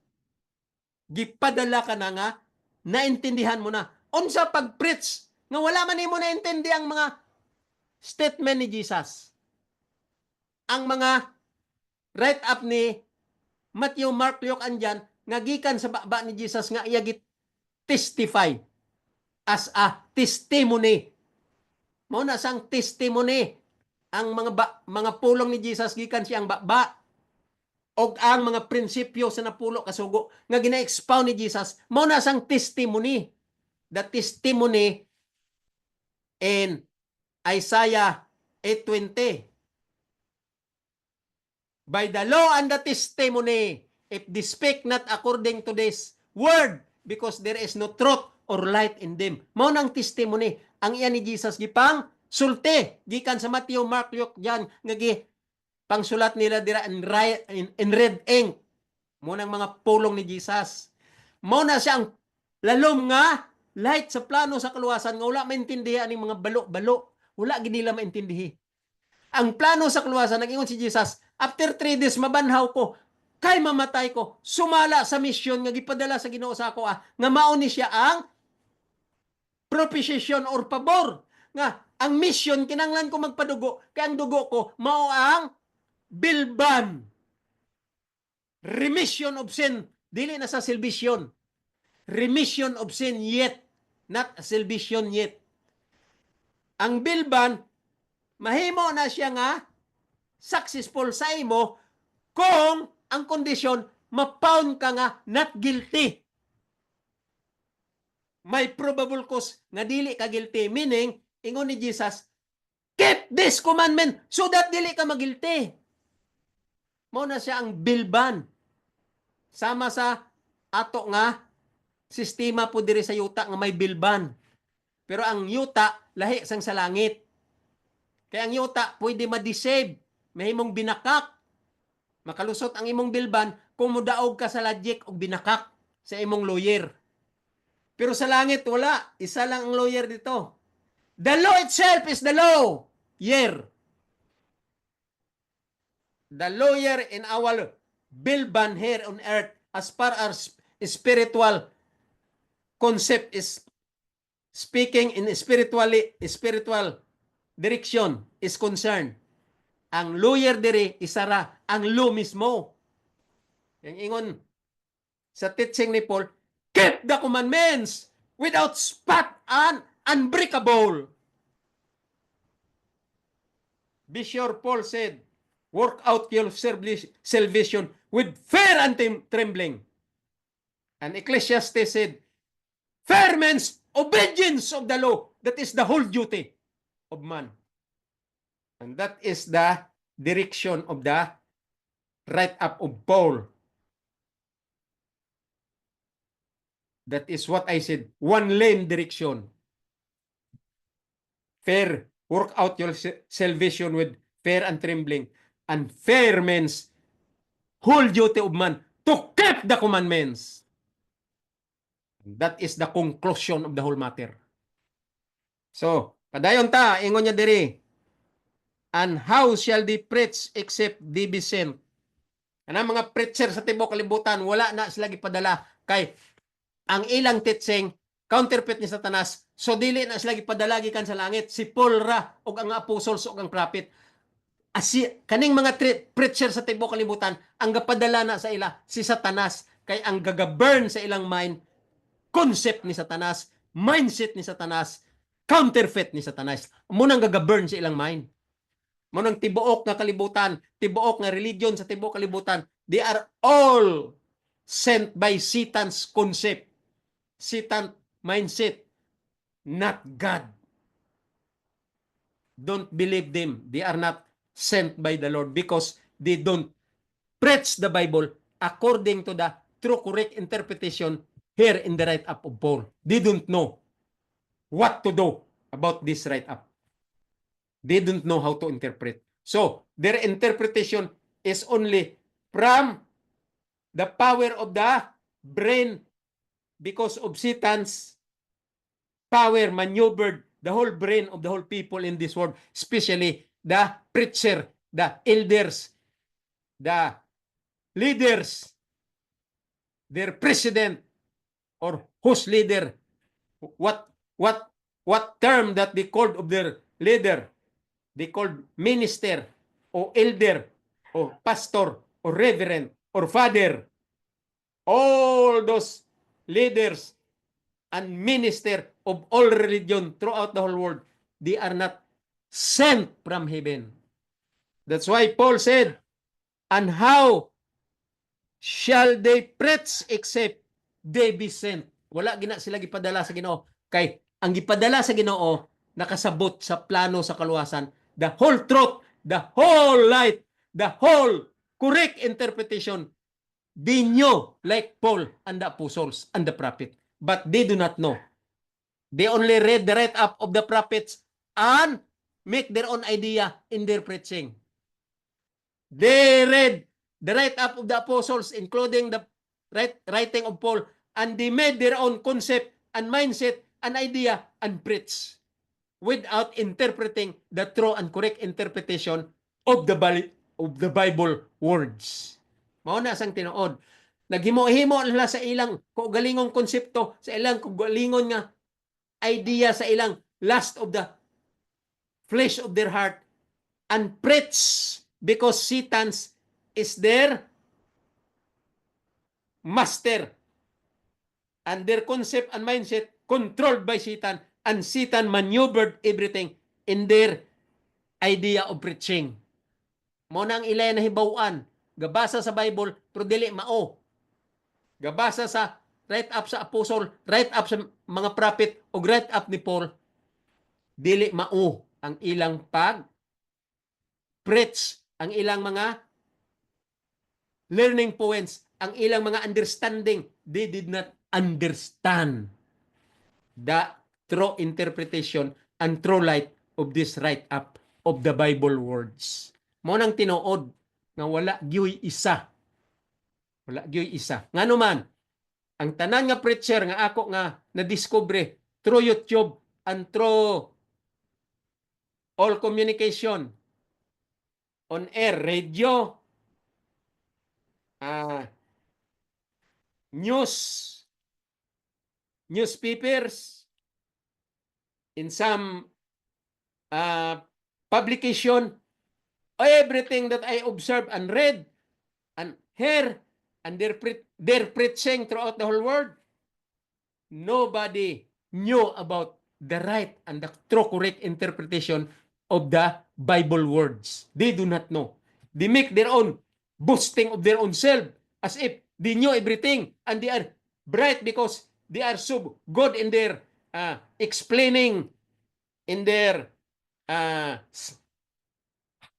Gipadala ka na nga, naintindihan mo na. Unsa pag-preach nga wala man mo naintindi ang mga statement ni Jesus. Ang mga write up ni Matthew, Mark, Luke, andyan, nga gikan sa baba ni Jesus nga iya git testify as a testimony. Mao na sang testimony ang mga pulong ni Jesus gikan siyang baba og ang mga prinsipyo sa napulo kasugo nga gina-expound ni Jesus mao na sang testimony. The testimony in Isaiah 8:20. By the law and the testimony, if they speak not according to this word, because there is no truth or light in them. Mao nang testimony. Ang iyan ni Jesus gipang sulti gikan sa Matthew, Mark, Luke diyan nga gi pangsulat nila dira in red ink. Mo nang mga pulong ni Jesus. Mao na siya ang lalom nga light sa plano sa kaluwasan nga wala maintindihan ning mga balo-balo. Wala gid nila maintindihi. Ang plano sa kaluwasan, nag-ingon si Jesus, after 3 days mabanhaw ko, kay mamatay ko, sumala sa mission nga gipadala sa Ginoo sa ako nga mauni siya ang propitiation or pabor. Nga ang mission kinanglan ko magpadugo, kay ang dugo ko mao ang bilban. Remission of sin, dili na sa salvation. Remission of sin yet, not salvation yet. Ang bilban mahimo na siya nga successful sa imo kung ang kondisyon ma-found ka nga not guilty. May probable cause nga dili ka guilty, meaning ingon ni Jesus, keep this commandment so that dili ka magilty. Mao na siya ang bilban. Sama sa ato nga sistema po diri sa yuta nga may bilban. Pero ang yuta lahi sang sa langit. Kaya ang yuta pwede ma-deceive, mahimong binakak. Makalusot ang imong bilban kung mudaog ka sa logic o binakak sa imong lawyer. Pero sa langit wala, isa lang ang lawyer dito. The law itself is the law. Year. The lawyer in our bilban here on earth as far as spiritual concept is speaking in spiritual direction is concerned. Ang lawyer diri isara ang law mismo. Yang ingon sa teaching ni Paul, keep the commandments without spot and unbreakable. Bishop Paul said, work out your salvation with fear and trembling. And Ecclesiastes said, fear means obedience of the law. That is the whole duty of man. And that is the direction of the write-up of Paul. That is what I said, one lane direction. Fear, work out your salvation with fear and trembling. And fear means whole duty of man to keep the commandments. That is the conclusion of the whole matter. So, padayon ta, ingon niya diri, and how shall they preach except they be sent? Kanang mga preacher sa tibok kalibutan, wala na sila gipadala kay ang ilang teaching, counterfeit ni Satanas, So dili na sila gipadala gikan sa langit. Si Paul ra ug ang apostles ug ang prophet. Kaning mga preacher sa tibuok kalibutan, ang gapadala na sa ila si Satanas, kay ang gagaburn sa ilang mind, concept ni Satanas, mindset ni Satanas, counterfeit ni Satanas. Munang gagaburn sa ilang mind. Munang tibuok nga kalibutan, tibuok nga religion sa tibuok kalibutan, they are all sent by Satan's concept, Satan mindset, not God. Don't believe them. They are not sent by the Lord because they don't preach the Bible according to the true correct interpretation here in the write-up of Paul. They don't know what to do about this write-up. They don't know how to interpret. So, their interpretation is only from the power of the brain because of Satan's power maneuvered the whole brain of the whole people in this world, especially the preacher, the elders, the leaders, their president, or whose leader, what term that they called of their leader, they called minister, or elder, or pastor, or reverend, or father. All those leaders and minister of all religion throughout the whole world, they are not sent from heaven. That's why Paul said, and how shall they preach except they be sent? Wala gina sila gipadala sa Ginoo, kay ang gipadala sa Ginoo nakasabot sa plano sa kaluwasan, the whole truth, the whole light, the whole correct interpretation. They know, like Paul and the apostles and the prophet, but they do not know. They only read the write-up of the prophets and make their own idea in their preaching. They read the write-up of the apostles, including the writing of Paul, and they made their own concept and mindset and idea and preach without interpreting the true and correct interpretation of the Bible words. Mao na sang tinuod. Naghimo-himo nila sa ilang kaugalingong konsepto, sa ilang kaugalingon nga idea, sa ilang lust of the flesh of their heart, and preach because Satan is their master, and their concept and mindset controlled by Satan, and Satan maneuvered everything in their idea of preaching. Mo nang ilay na hibaw-an, gabasa sa Bible pero dili mao. Gabasa sa write-up sa apostle, write-up sa mga prophet o write-up ni Paul, dili mao ang ilang preach, ang ilang mga learning points, ang ilang mga understanding. They did not understand the true interpretation and true light of this write-up of the Bible words. Mo nang tinuod nga wala gyud isa. Wala gyud isa. Ngano man, ang tanan nga preacher nga ako nga na-discover through YouTube and through all communication on air, radio, newspapers, in some publication, everything that I observed and read and heard, and their preaching throughout the whole world, nobody knew about the right and the true correct interpretation of the Bible words. They do not know. They make their own boasting of their own self as if they knew everything and they are bright because they are so good in their explaining, in their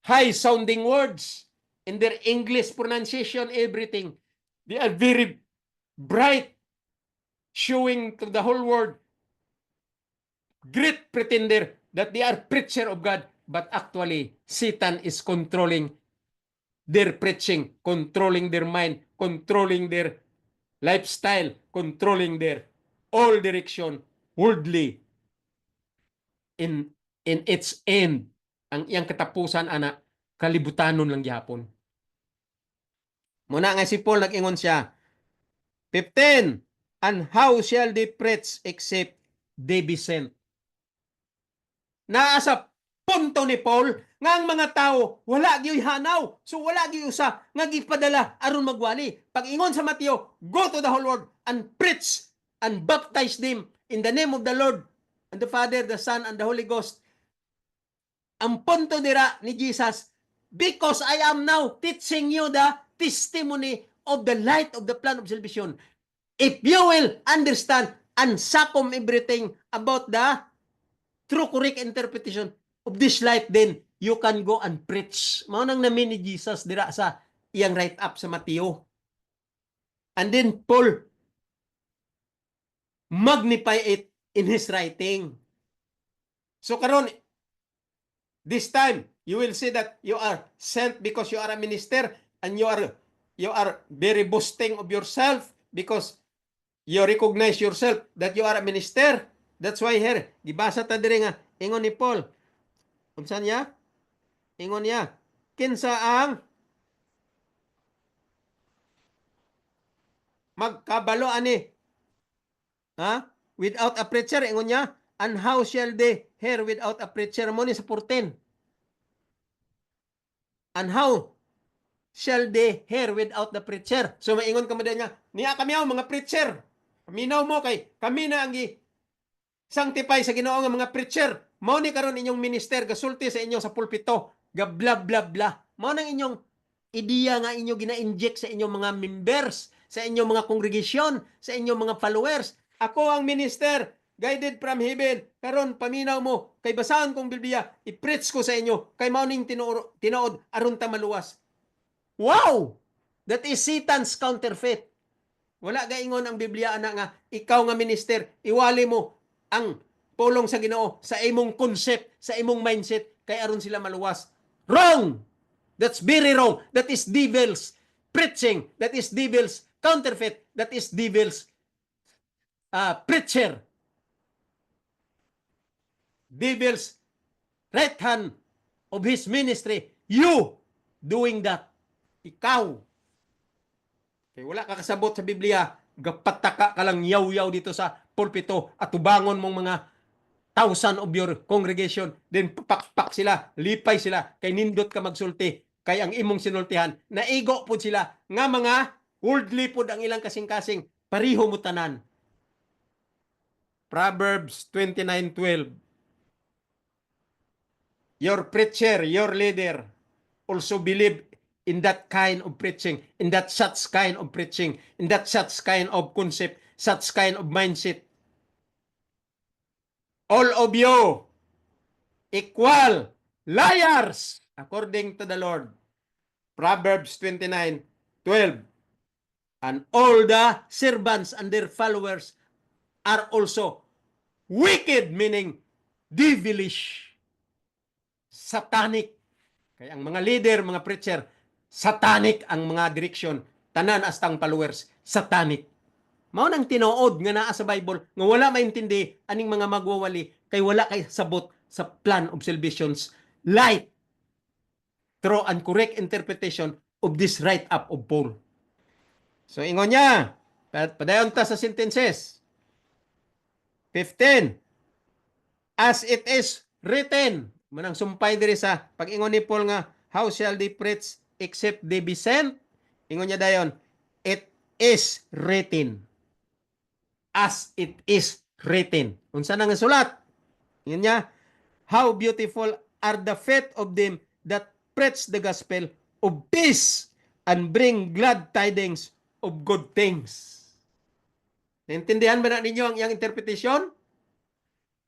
high-sounding words, in their English pronunciation, everything. They are very bright, showing to the whole world, great pretender that they are preacher of God, but actually Satan is controlling their preaching, controlling their mind, controlling their lifestyle, controlling their all direction, worldly. In its end, ang iyang katapusan, ana, kalibutanon lang gihapon. Muna nga si Paul nag-ingon siya, 15, and how shall they preach except they be sent. Naa sa punto ni Paul nga ang mga tao wala gyud hanaw, so wala gyud usa nga gipadala aron magwali. Pag-ingon sa Mateo, go to the whole world and preach and baptize them in the name of the Lord and the Father, the Son, and the Holy Ghost. Ang punto dira ni Jesus, because I am now teaching you the testimony of the light of the plan of salvation. If you will understand and succumb everything about the true correct interpretation of this light, then you can go and preach. Mao nang namin ni Jesus dira sa iyang write up sa Mateo. And then Paul magnify it in his writing. So karon, this time you will see that you are sent because you are a minister, and you are very boasting of yourself because you recognize yourself that you are a minister. That's why here, gibasa ta diri nga ingon ni Paul. Unsa niya? Ingon niya, kinsa ang magkabalo ani? Ha? Without a preacher, ingon niya, and how shall they hear without a preacher? Mo ni sa 14. And how shall they hear without the preacher? So maingon ka mo niya, niya kami mga preacher. Paminaw mo kay kami na ang sanctify sa Ginoo nga mga preacher. Mao ni karon inyong minister gasulti sa inyo sa pulpito, ga bla bla bla. Mao nang inyong ideya nga inyo gina-inject sa inyong mga members, sa inyong mga congregation, sa inyong mga followers. Ako ang minister, guided from heaven. Karon paminaw mo kay basahan kong Biblia, i-preach ko sa inyo kay mao ning tinuod aron ta maluwas. Wow! That is Satan's counterfeit. Wala gaingon ang Biblia ana nga ikaw nga minister, iwali mo ang pulong sa Ginoo sa imong concept, sa imong mindset kay aron sila maluwas. Wrong! That's very wrong. That is devil's preaching. That is devil's counterfeit. That is devil's preacher. Devil's right hand of his ministry. You doing that. Ikaw. Kaya wala ka kasabot sa Biblia, gapataka ka lang yaw-yaw dito sa pulpito at tubangon mong mga thousand of your congregation, then pakpak sila, lipay sila, kay nindot ka magsulti, kay ang imong sinultihan, naigo po sila, nga mga worldly po ang ilang kasing-kasing, pariho mo tanan. Proverbs 29:12. Your preacher, your leader, also believe in that kind of preaching, in that such kind of preaching, in that such kind of concept, such kind of mindset. All of you equal liars according to the Lord. Proverbs 29:12. And all the servants and their followers are also wicked, meaning devilish, satanic. Kaya ang mga leader, mga preacher, satanic ang mga direksyon, tanan astang followers, satanic. Mao nang tinuod nga naa sa Bible nga wala maintindi aning mga magwawali kay wala kay sabot sa plan of salvation's light through and correct interpretation of this write up of Paul. So ingon niya, padayon ta sa sentences. 15. As it is written, manang sumpay diri sa pag-ingon ni Paul nga how shall they preach except they be sent? Ingon niya dayon, it is written. As it is written. Unsa na nga sulat? Ingon niya, how beautiful are the feet of them that preach the gospel of peace and bring glad tidings of good things. Naintindihan ba na ninyo ang iyang interpretation?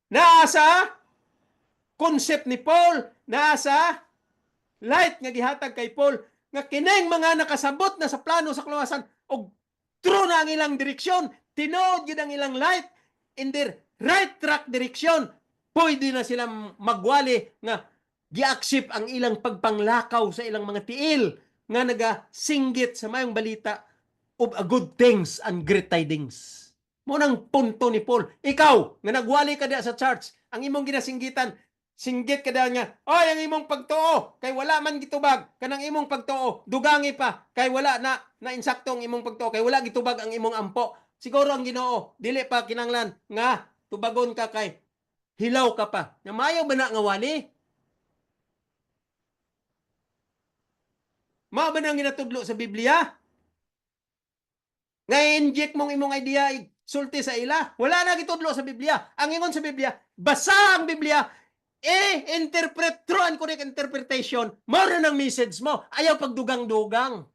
Nasa concept ni Paul, nasa light nga gihatag kay Paul, nga kining mga nakasabot na sa plano sa kaluwasan og true na ang ilang direksyon, tinuod yun ang ilang light in their right track direction, pwede na sila magwali nga gi-accept ang ilang pagpanglakaw sa ilang mga tiil nga nagasinggit sa mayong balita of a good things and great tidings. Munang punto ni Paul, ikaw nga nagwali ka diya sa church, ang imong ginasinggitan, singgit ka diya nga, oy, ang imong pagtuo, kay wala man gitubag, kanang imong pagtuo, dugangi pa, kay wala na insakto ang imong pagtuo, kay wala gitubag ang imong ampo. Siguro ang Ginoo dili pa kinanglan nga tubagon ka kay hilaw ka pa. Na mayaw ba na nga wani? Mao ba nang ginatudlo sa Biblia? Nga inject mong imong idea sulti sa ila. Wala na gitudlo sa Biblia. Ang ingon sa Biblia, basa ang Biblia, interpret true and correct interpretation. Mao na ng message mo. Ayaw pagdugang-dugang.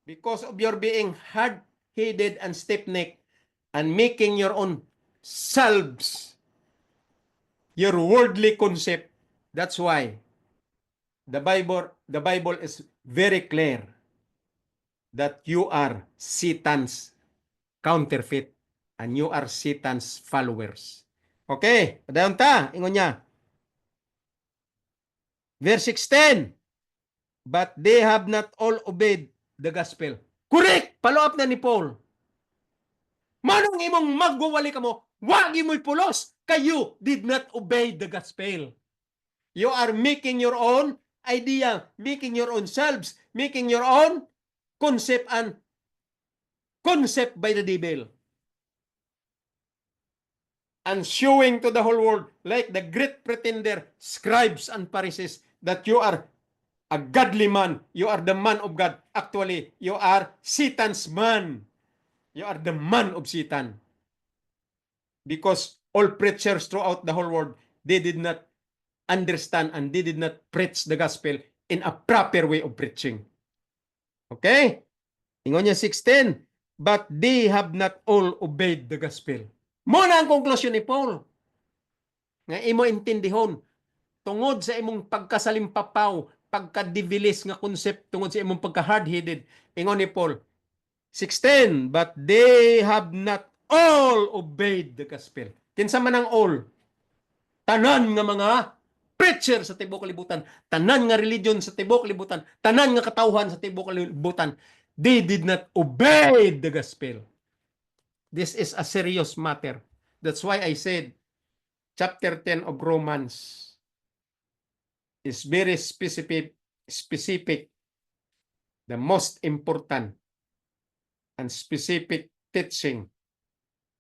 Because of your being hard-headed and stiff-necked and making your own selves, your worldly concept, that's why the Bible is very clear that you are Satan's counterfeit and you are Satan's followers. Okay, padayon ta, ingon niya. Verse 16, but they have not all obeyed the gospel. Correct! Follow up na ni Paul. Manong imong magwawali ka mo, wag imo'y pulos, kayo did not obey the gospel. You are making your own idea, making your own selves, making your own concept and concept by the devil. And showing to the whole world, like the great pretender, scribes and Pharisees, that you are a godly man. You are the man of God. Actually, you are Satan's man. You are the man of Satan. Because all preachers throughout the whole world, they did not understand and they did not preach the gospel in a proper way of preaching. Okay? Ingon niya 16, but they have not all obeyed the gospel. Muna ang konklusyon ni Paul. Nga imo intindihon, tungod sa imong pagkasalimpapaw, pagkadivilis nga concept, tungod sa imong pagka-hard-headed, ingon ni Paul, 16, but they have not all obeyed the gospel. Kinsa man ang all? Tanan nga mga preacher sa tibok kalibutan, tanan nga religion sa tibok kalibutan, tanan nga katawhan sa tibok kalibutan, they did not obey the gospel. This is a serious matter. That's why I said, chapter 10 of Romans is very specific, the most important and specific teaching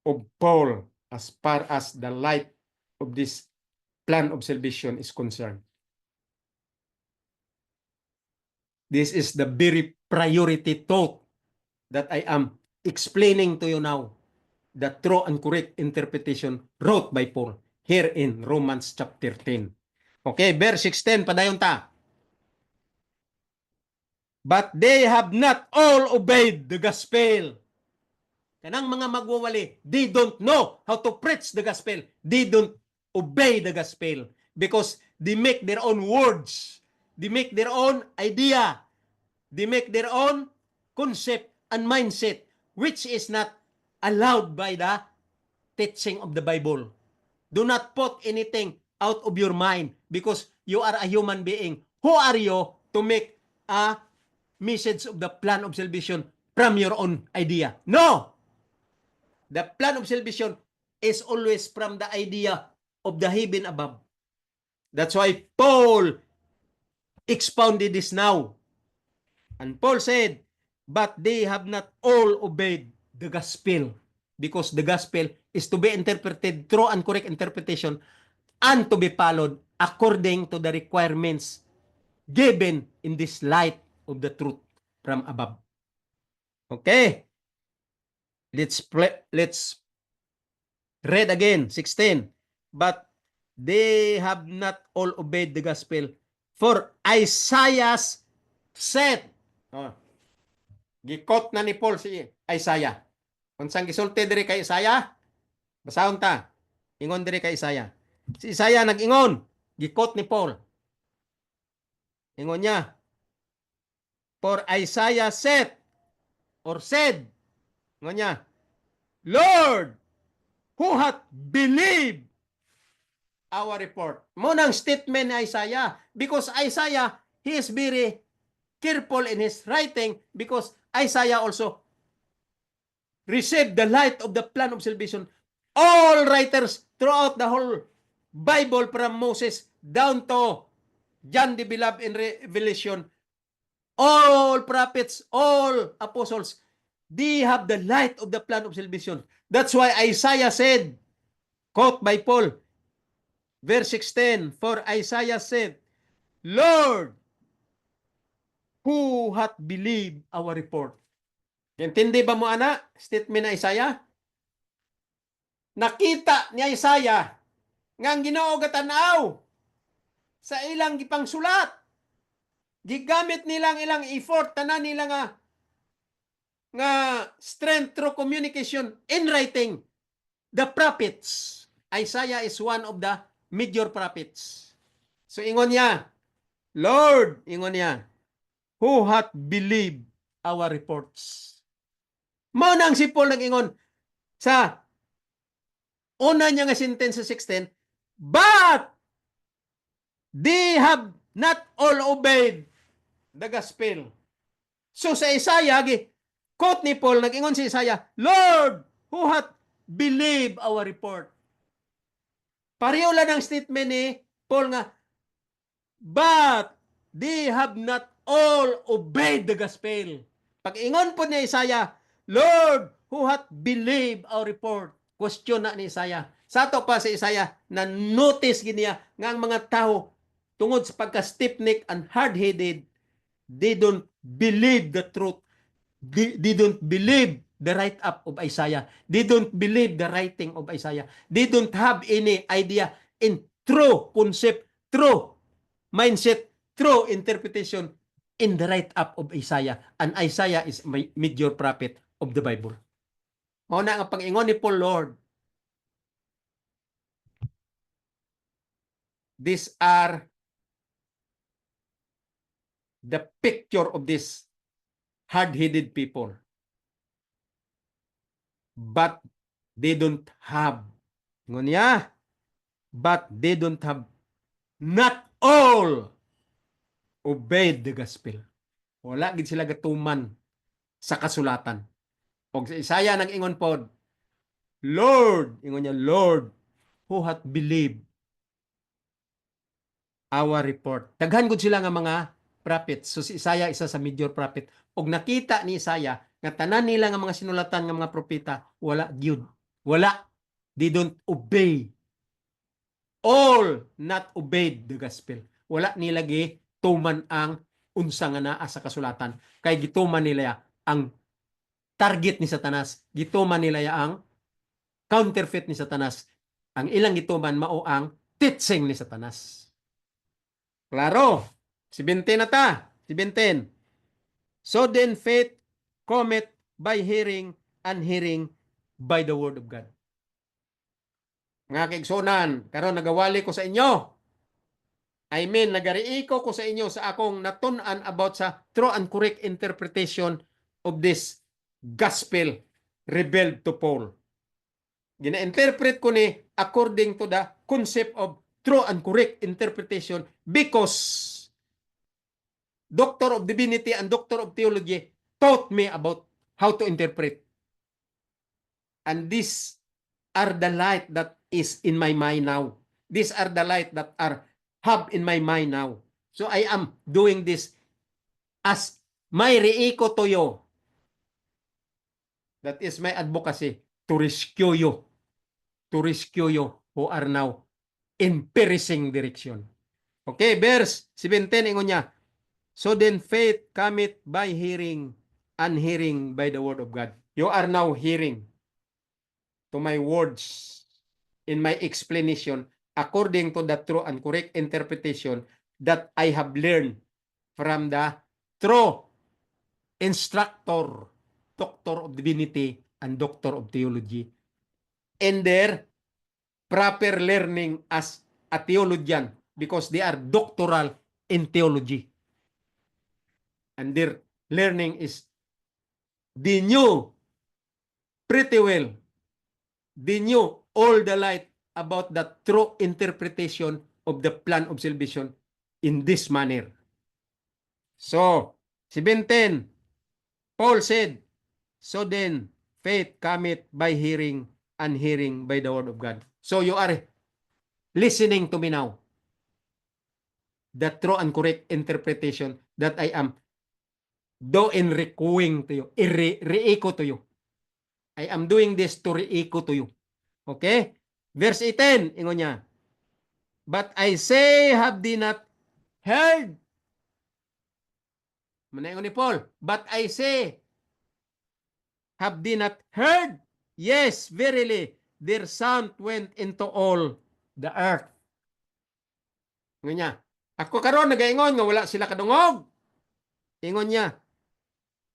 of Paul as far as the light of this plan of salvation is concerned. This is the very priority thought that I am explaining to you now. The true and correct interpretation wrote by Paul here in Romans chapter 10. Okay, verse 16, padayon ta. But they have not all obeyed the gospel. Kanang mga magwawali, they don't know how to preach the gospel. They don't obey the gospel because they make their own words. They make their own idea. They make their own concept and mindset, which is not allowed by the teaching of the Bible. Do not put anything out of your mind because you are a human being. Who are you to make a message of the plan of salvation from your own idea? No! The plan of salvation is always from the idea of the heaven above. That's why Paul expounded this now. And Paul said, but they have not all obeyed the gospel, because the gospel is to be interpreted, true and correct interpretation, and to be followed according to the requirements given in this light of the truth from above. Okay? Let's read again, 16. But they have not all obeyed the gospel. For Isaiah said, gikot na ni Paul si Isaiah. Unsang gisulti diri kay Isaiah? Basahon ta. Ingon diri kay Isaiah. Si Isaiah nag-ingon, gikot ni Paul. Ingon niya, for Isaiah said, ingon niya, Lord, who hath believed our report? Munang statement ni Isaiah, because Isaiah, he is very careful in his writing because Isaiah also received the light of the plan of salvation. All writers throughout the whole Bible from Moses down to John the Beloved in Revelation, all prophets, all apostles They have the light of the plan of salvation. That's why Isaiah said, quote by Paul, verse 16, for Isaiah said, Lord, who hath believed our report? Intindi ba mo, ana? Statement na Isaiah? Nakita ni Isaiah nga ang Ginoo gatanaw sa ilang gipang sulat. Gigamit nilang ilang effort, tanan nila nga strength through communication in writing. The prophets. Isaiah is one of the major prophets. So ingon niya, Lord, ingon niya, who hath believed our reports? Mao nang si Paul nag-ingon sa una niya nga sentence sa 16, but they have not all obeyed the gospel. So sa Isaiah, quote ni Paul, nag-ingon si Isaiah, Lord, who hath believed our report? Pareho lang ang statement ni Paul nga, but they have not all obeyed the gospel. Pag-ingon po ni Isaiah, Lord, who hath believed our report? Question na ni Isaiah. Sa to pa si Isaiah, na notice giniya nga ang mga tao tungod sa pagka-stiff-necked and hard-headed, they don't believe the truth. They don't believe the write-up of Isaiah. They don't believe the writing of Isaiah. They don't have any idea in true concept, true mindset, true interpretation in the write-up of Isaiah. And Isaiah is my major prophet of the Bible. Mao na ang pag-ingon ni Paul, Lord, these are the picture of this hard-headed people. But they don't have, ingon niya, but they don't have, not all obeyed the gospel. Wala gid sila gatuman sa kasulatan. Og sa Isaiah nag-ingon pod, Lord, ingon niya, Lord, who hath believed our report. Daghan gud sila nga mga prophets. So si Isaiah isa sa major prophet. Og nakita ni Isaiah nga tanan nila nga mga sinulatan nga mga propeta, wala gyud. Wala. They don't obey. All not obeyed the gospel. Wala nila tuman ang unsa nga naa sa kasulatan. Kay gituman nila ang target ni Satanas. Gituman nila ang counterfeit ni Satanas. Ang ilang gituman mao ang teaching ni Satanas. Klaro. 17 na ta. 17. So then faith cometh by hearing, and hearing by the word of God. Nga kaigsunan, karon nagawali ko sa inyo. I mean, nagariiko ko sa inyo sa akong natun-an about sa true and correct interpretation of this gospel revealed to Paul. Gina-interpret ko ni according to the concept of true and correct interpretation because Doctor of Divinity and Doctor of Theology taught me about how to interpret. And these are the light that is in my mind now. These are the light that have in my mind now. So I am doing this as my reiko to you. That is my advocacy to rescue you. To rescue you who are now in perishing direction. Okay, verse 17, ingon niya, so then faith cometh by hearing, and hearing by the word of God. You are now hearing to my words in my explanation according to the true and correct interpretation that I have learned from the true instructor, Doctor of Divinity and Doctor of Theology, in their proper learning as a theologian because they are doctoral in theology. And their learning is, they knew pretty well, they knew all the light about the true interpretation of the plan of salvation in this manner. So, 17, Paul said, so then faith cometh by hearing, and hearing by the word of God. So you are listening to me now. The true and correct interpretation that I am do in reechoing to you. Re-echo to you. I am doing this to re-echo to you. Okay? Verse 18, ingon niya. But I say, have they not heard? Manaingon ni Paul. But I say, have they not heard? Yes, verily, their sound went into all the earth. Ingon niya. Ako karon nagaingon nga wala sila kadungog. Ingon niya.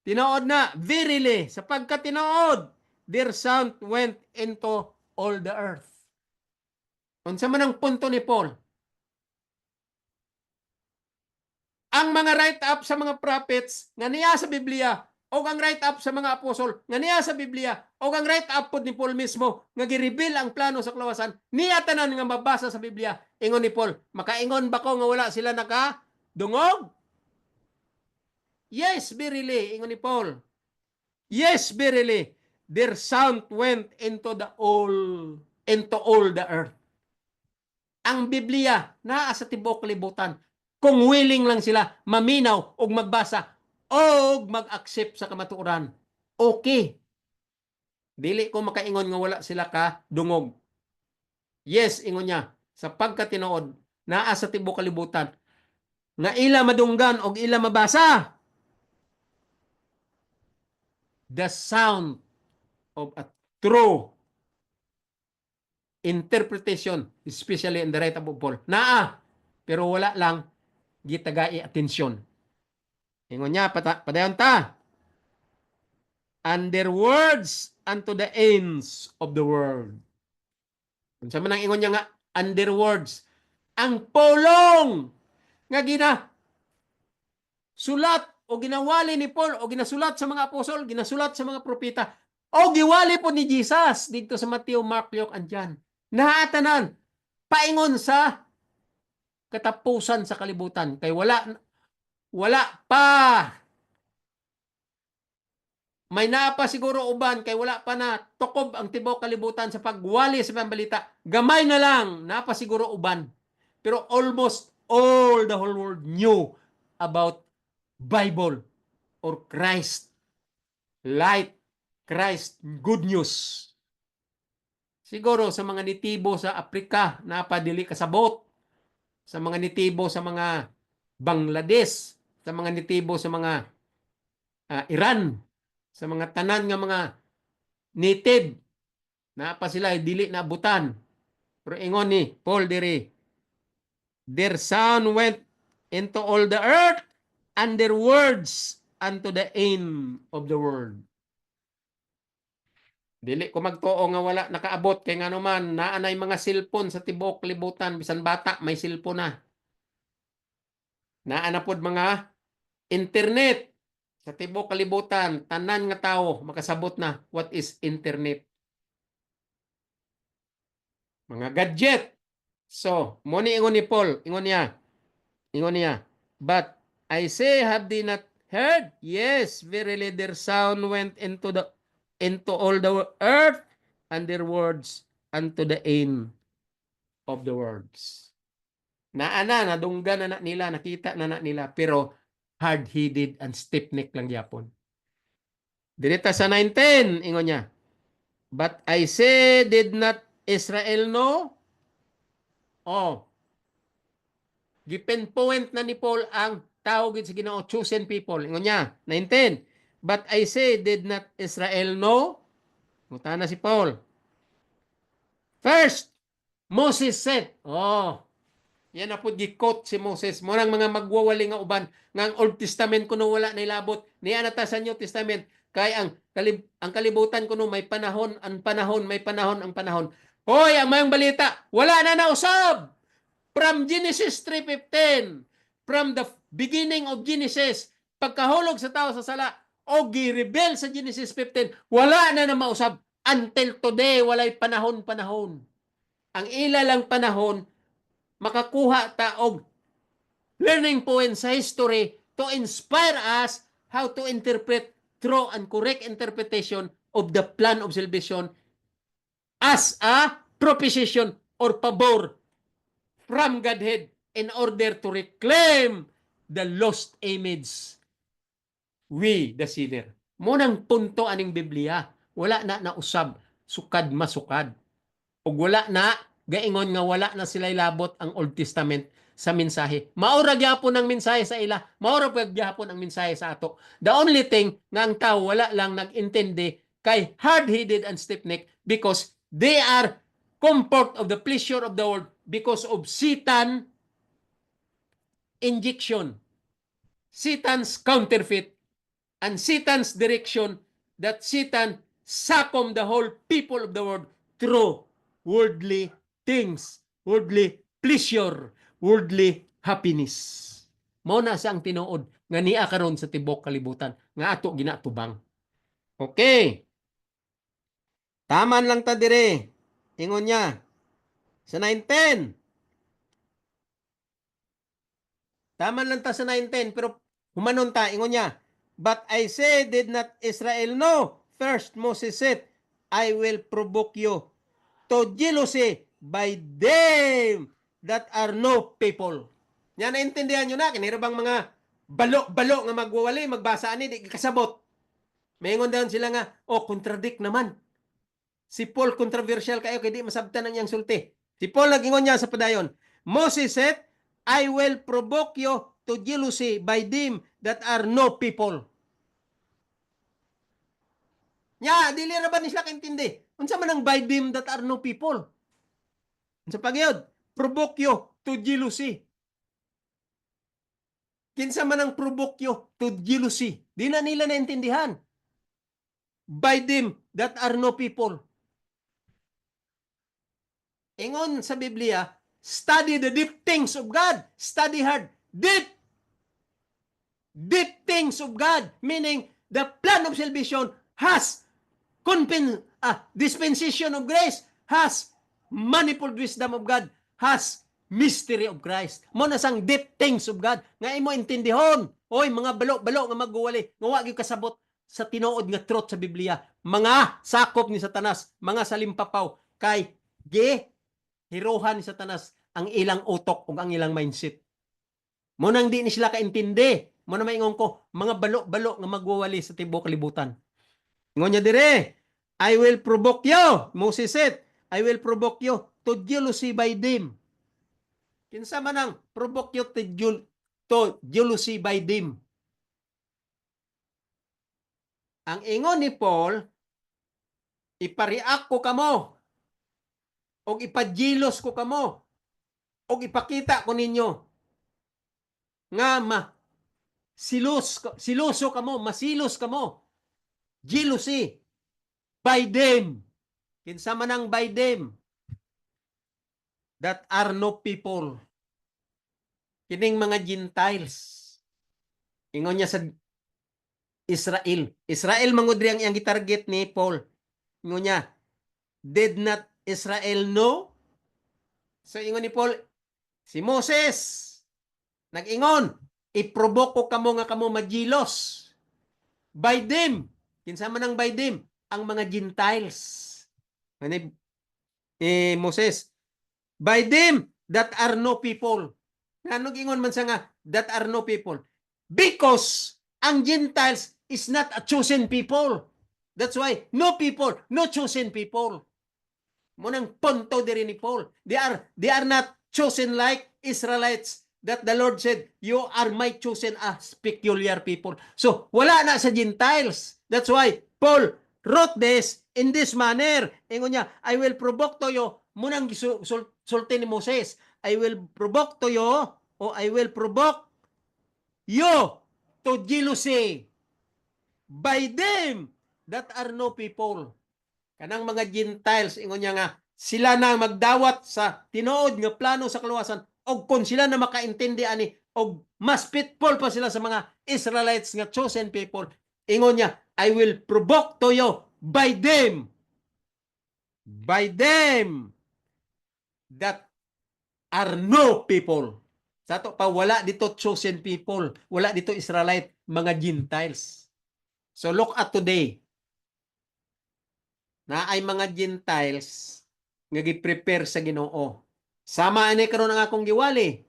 Tinood na, verily, sapagkat tinood, their sound went into all the earth. Unsa man ang punto ni Paul? Ang mga write-up sa mga prophets nga niya sa Biblia o ang write-up sa mga apostol nga niya sa Biblia o ang write-up pod ni Paul mismo nga gi-reveal ang plano sa kaluwasan niya tanan nga mabasa sa Biblia. Ingon ni Paul, makaingon ba ko nga wala sila nakadungog? Yes, verily, ingon ni Paul. Yes, verily, their sound went into all the earth. Ang Biblia naa sa tibuok kalibutan. Kung willing lang sila maminaw o magbasa o mag-accept sa kamatuoran, okay. Dili ko makaingon nga wala sila ka dungog. Yes, ingon niya, sapagkat tinuod naa sa tibuok kalibutan nga ila madunggan o ila mabasa the sound of a true interpretation, especially in the write-up of Paul. Naa, pero wala lang gitagai atensyon. Ingon niya, padayon ta. And their words unto the ends of the world. Unsa man ang ingon niya nga, and their words. Ang pulong nga sulat o ginawali ni Paul o ginasulat sa mga apostol, ginasulat sa mga propeta, o giwali po ni Jesus dito sa Matthew, Mark, Luke, and John. Naatanan, paingon sa katapusan sa kalibutan. Kay wala pa. May napa siguro uban kay wala pa na tukob ang tibuok kalibutan sa pagwali sa pambalita. Gamay na lang, napa siguro uban. Pero almost all the whole world knew about Bible or Christ. Light, Christ, good news. Siguro sa mga nitibo sa Afrika, napadili kasabot. Sa mga nitibo sa mga Bangladesh, sa mga nitibo sa mga Iran, sa mga tanan nga mga native, napa sila dili na abutan. Pero ingon ni Paul diri, their sound went into all the earth and their words unto the end of the world. Dili ko magtuo nga wala nakaabot kay ngano man naanay mga cellphone sa tibuok libutan bisan bata may cellphone na. Naana pod mga internet sa tibuok kalibutan, tanan nga tawo makasabot na what is internet. Mga gadget. So, mo ni ingon ni Paul, ingon niya, but I say, have they not heard? Yes, verily their sound went into all the earth, and their words unto the end of the worlds. Nadunggan na nila, nakita na nila, pero hard-headed and stiff-neck lang yapon. Dirita sa 19, ingon niya, but I say, did not Israel know? Oh, gipinpoint na ni Paul ang tawag sa Ginoo, chosen people. Ingon niya, 19, but I say, did not Israel know? Muta na si Paul. First, Moses said, yan na po gikot si Moses. Murang mga magwawali nga uban nga ang Old Testament kuno wala na ilabot. Niya nata sa New Testament kay ang kalibutan kuno may panahon, ang panahon, may panahon, ang panahon. Hoy, ang mayong balita, wala na nausab. From Genesis 3:15, from the beginning of Genesis, pagkahulog sa tao sa sala, o gi-rebel sa Genesis 15, wala na mausab. Until today, walay panahon-panahon. Ang ila lang panahon, makakuha taog learning point sa history to inspire us how to interpret true and correct interpretation of the plan of salvation as a proposition or pabor from Godhead in order to reclaim the lost image we the sinner. Munang punto aning Biblia, wala na nausab, sukad masukad. Ug wala na gaingon nga wala na sila'y labot ang Old Testament sa mensahe. Maura gyapon ang mensahe sa ila, maura gyapon ang mensahe sa ato. The only thing nga ang tao wala lang nag-intindi kay hard-headed and stiff-necked because they are comfort of the pleasure of the world because of Satan injection, Satan's counterfeit, and Satan's direction that Satan succumb the whole people of the world through worldly things, worldly pleasure, worldly happiness. Mao na sa ang tinuod nga niya karon sa tibok kalibutan nga ato ginatubang. Okay. Taman lang ta dire. Ingon niya sa 9:10. Taman lang ta sa 9:10 pero humanon ta ingon niya, but I say, did not Israel know? First Moses said, I will provoke you to jealousy by them that are no people. Yan, naintindihan nyo na, kinirabang mga balo-balo nga magwawali, magbasa ani, di kasabot. Mayingon daw sila nga, contradict naman. Si Paul controversial kayo, kaya di masabtan ang iyang sulti. Si Paul nag-ingon niya sa padayon, Moses said, I will provoke you to jealousy by them that are no people. Nya, dili ra ba ni sila kaintindi? Unsa man ang by them that are no people? Unsa pagyod? Provoke you to jealousy. Kinsa man ang provoke you to jealousy? Di na nila naintindihan. By them that are no people. Ingon sa Biblia, study the deep things of God. Study hard. Deep things of God. Meaning, the plan of salvation has dispensation of grace, has manifold wisdom of God, has mystery of Christ. Mo na sang deep things of God. Nga imo intindihon. Oy, mga balo-balo nga magguwali. Nga wa gyud kasabot sa tinuod nga truth sa Biblia. Mga sakop ni Satanas, mga salimpapaw, kay hiruhan ni Satanas ang ilang utok ug ang ilang mindset. Mo nang di ni sila kaintindi. Mo na maingon ko, mga balo-balo nga magwawali sa tibok kalibutan. Ingon niya dire, I will provoke you. Moses said, I will provoke you to jealousy by them. Kinsa man ang provoke you to jealousy by them. Ang ingon ni Paul, ipariak ko kamo o ipajelos ko kamo o ipakita ko ninyo nga siluso kamo, masilos kamo. Jealousy by them. Kinsa man ang by them that are no people. Kining mga Gentiles. Ingon niya sa Israel. Israel mangudri ang iyang gitarget ni Paul. Ingon niya, did not Israel know? So ingon ni Paul, si Moses nag-ingon, iprovoke ko kamo nga kamo majilos. By them. Kinsa man ang by them? Ang mga Gentiles. Moses, by them that are no people. Nga ingon man sa nga, that are no people. Because ang Gentiles is not a chosen people. That's why, no people, no chosen people. Munang punto diri ni Paul. They are not chosen like Israelites that the Lord said, you are my chosen as peculiar people. So, wala na sa Gentiles. That's why Paul wrote this in this manner. Ingon niya, I will provoke to you, munang sulti ni Moses, I will provoke to you, o I will provoke you to jealousy by them that are no people. Kanang mga Gentiles, ingon niya nga, sila na magdawat sa tinuod nga plano sa kaluwasan, o kung sila na makaintindi ani, o mas pitful pa sila sa mga Israelites nga chosen people, ingon niya, I will provoke to you by them that are no people. Sa to pa, wala dito chosen people, wala dito Israelite, mga Gentiles. So look at today, na ay mga Gentiles nga gi-prepare sa Ginoo. Sama ani karon ang akong giwali.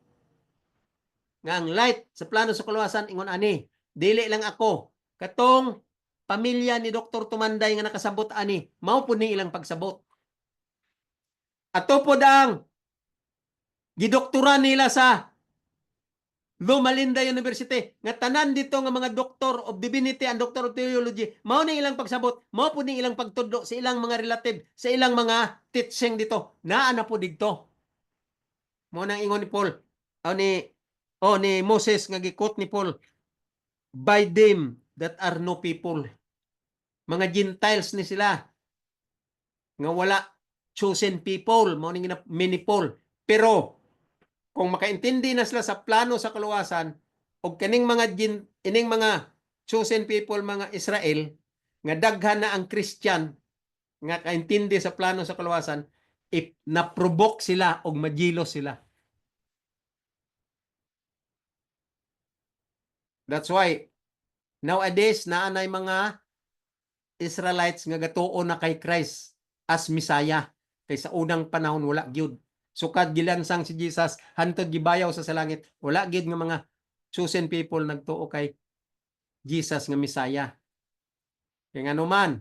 Nga ang light sa plano sa kaluwasan ingon ani, dili lang ako katong pamilya ni Dr. Tumanday nga nakasabot ani, mao pud ni ilang pagsabot. Ato pod ang gidoktora nila sa Loma Linda University nga tanan dito nga mga Doctor of Divinity and Doctor of Theology, mao ni ilang pagsabot, mao pud ni ilang pagtudlo sa ilang mga relative, sa ilang mga teaching dito. Naa na po dito. Mo nang ingon ni Paul, ni Moses nga gikot ni Paul, by them that are no people. Mga Gentiles ni sila nga wala chosen people, mao ning mini Paul. Pero kung makaintindi na sila sa plano sa kaluwasan og kaning ining mga chosen people, mga Israel nga daghan na ang Christian nga kaintindi sa plano sa kaluwasan, if na-provoke sila og majilos sila. That's why nowadays naanay mga Israelites nga gatuo na kay Christ as Messiah. Kay sa unang panahon wala gyud. Sukad gilansang si Jesus hantod gibayaw sa salangit, wala gyud nga mga chosen people nagtuo kay Jesus nga Messiah. Kay nga naman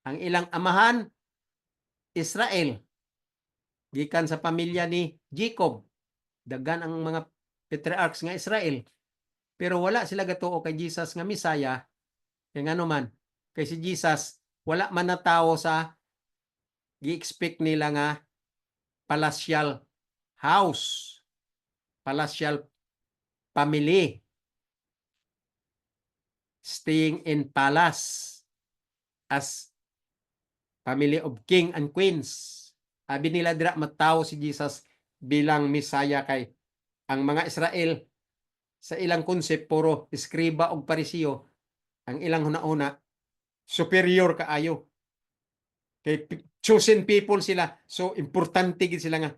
ang ilang amahan Israel gikan sa pamilya ni Jacob. Daghan ang mga patriarchs nga Israel. Pero wala sila gatuo kay Jesus nga Messiah. Kay nga naman kay si Jesus wala man na tawo sa gi-expect nila nga palatial house, palatial family, staying in palace as family of king and queens. Abi nila dira matawo si Jesus bilang Messiah, kay ang mga Israel sa ilang concept puro eskriba og parisiyo, ang ilang hunahuna superior kaayo. Kay chosen people sila, so importante gid sila nga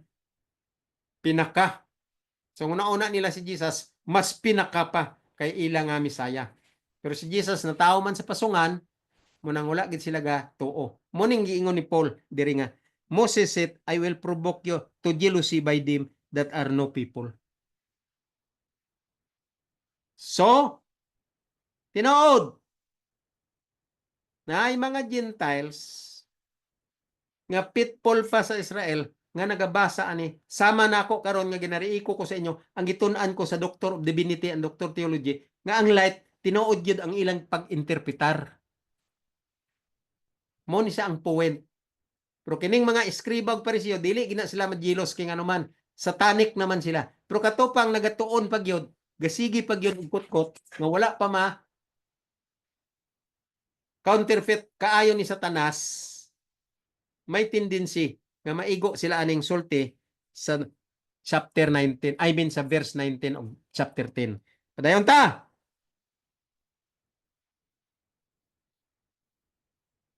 pinaka. So una-una nila si Jesus mas pinaka pa kay ilang nga Misaya. Pero si Jesus natawo man sa pasungan, munang wala gid sila ga tuo. Muning giingon ni Paul diri nga, Moses said, I will provoke you to jealousy by them that are no people. So, tinuod na ay mga Gentiles nga pitfall pa sa Israel nga nagabasa ani, sama na ako karon nga ginariiko ko sa inyo ang gitun-an ko sa Doctor of Divinity and Doctor of Theology nga ang light tinuod gyud ang ilang pag-interpretar. Mo ni siya ang point. Pero kining mga eskriba ug parisiyo dili gina sila madjilos kay nganuman satanic naman sila. Pero katupang nagatuon pag yun, gasigi pag yun ikot-kot nga wala pa ma counterfeit kaayo ni Satanas, may tendency nga maigo sila aning sulti sa chapter 19, I mean sa verse 19 of chapter 10. Padayon ta.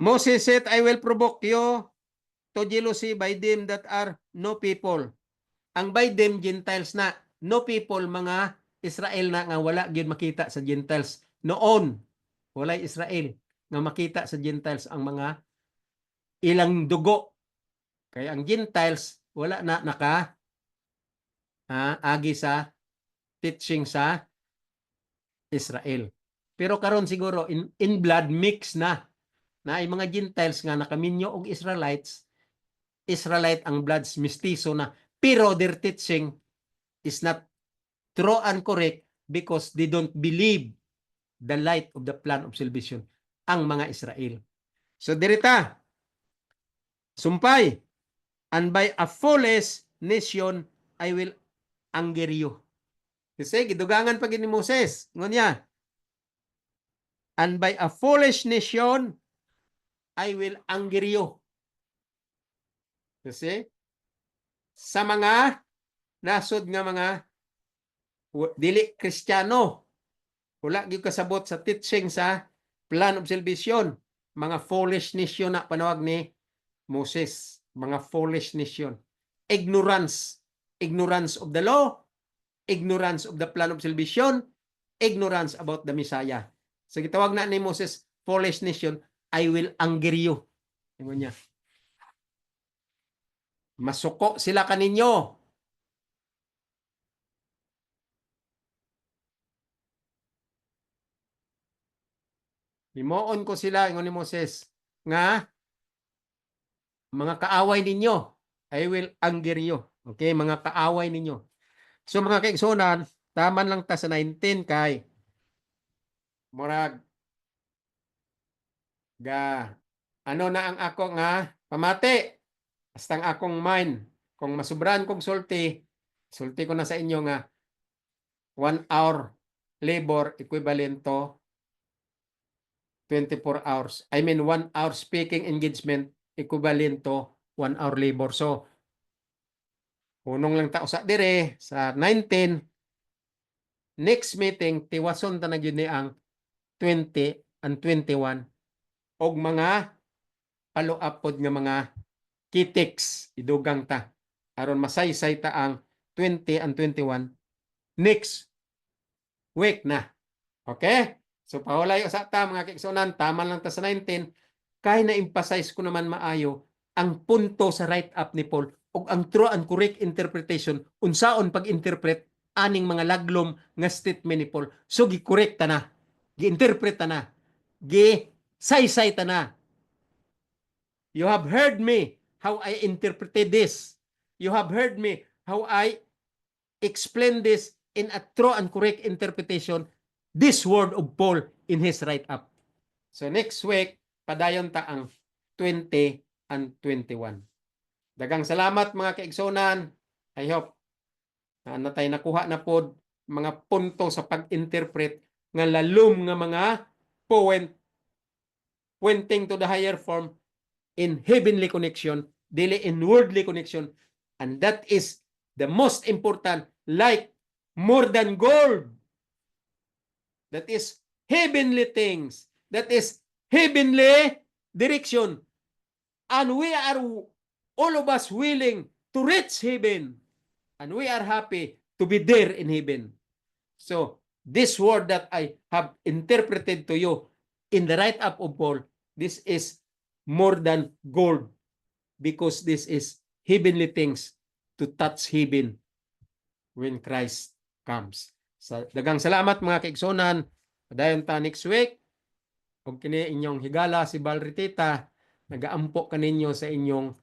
Moses said, I will provoke you to jealousy by them that are no people. Ang by them, Gentiles na. No people, mga Israel na nga wala gyud makita sa Gentiles. Noon, walay Israel nga makita sa Gentiles ang mga ilang dugo. Kaya ang Gentiles wala na agi sa teaching sa Israel. Pero karon siguro in blood mix na ay mga Gentiles nga nakaminyo og Israelites, Israelite ang bloods mistiso na, pero their teaching is not true and correct because they don't believe the light of the plan of salvation, ang mga Israel. So dirita, sumpay, and by a foolish nation I will anger you. Kasi gidugangan pa ni Moses, ngunya, and by a foolish nation I will anger you. Kasi sa mga nasod nga mga dili Kristiyano, wala gyud kasabot sa teaching sa plan of salvation, mga foolish nation na panawag ni Moses, mga foolish nation. Ignorance of the law, ignorance of the plan of salvation, ignorance about the Messiah. So gitawag na ni Moses, foolish nation, I will anger you. Ingon niya. Masuko sila kaninyo. Himuon ko sila ingon ni Moses nga mga kaaway ninyo, I will anger you. Okay, mga kaaway ninyo. So mga kaigsunan, taman lang ta sa 19 kay murag ga ano na ang ako nga pamati. Basta ang akong mind, kung masubran kong sulti ko na sa inyo nga 1 hour labor equivalent to 24 hours. I mean 1 hour speaking engagement equivalent to 1 hour labor. So hunong lang ta usa dire sa 19 next meeting tiwason ta na gyud ni ang 20 and 21 og mga follow up pod nga mga kitiks idugang ta aron masaysay ta ang 20 and 21 next week na. Okay? So pahulay usa ta mga kaigsunan, tama lang ta sa 19 kay na-emphasize ko naman maayo ang punto sa write-up ni Paul ug ang true and correct interpretation unsaon pag-interpret aning mga laglom nga statement ni Paul. So gi-correct ta na, gi-interpret ta na, gi-saysay ta na. You have heard me how I interpreted this. You have heard me how I explain this in a true and correct interpretation, this word of Paul in his write-up. So next week, padayon ta ang 20 and 21. Dagang salamat mga kaigsonan. I hope na tay nakuha na pod mga punto sa pag-interpret nga lalom nga mga pointing to the higher form in heavenly connection, dili in worldly connection. And that is the most important, like more than gold. That is heavenly things. That is heavenly direction. And we are all of us willing to reach heaven. And we are happy to be there in heaven. So, this word that I have interpreted to you in the write-up of Paul, this is more than gold because this is heavenly things to touch heaven when Christ comes. So, dagang salamat mga kaigsonan. Padayon ta next week. Kung kini inyong higala si Balritita, nagaampo kaninyo sa inyong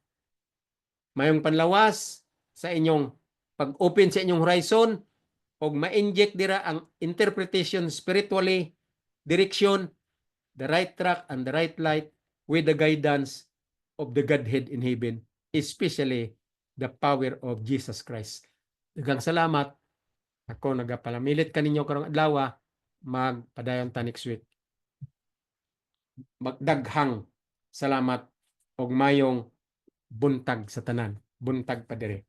mayong panlawas, sa inyong pag-open sa inyong horizon, o ma-inject dira ang interpretation spiritually, direction, the right track and the right light with the guidance of the Godhead in heaven, especially the power of Jesus Christ. Daghang salamat. Ako nagapalamilit kaninyo karong adlaw, magpadayon ta next week. Magdaghang salamat og mayong buntag sa tanan. Buntag pa dire.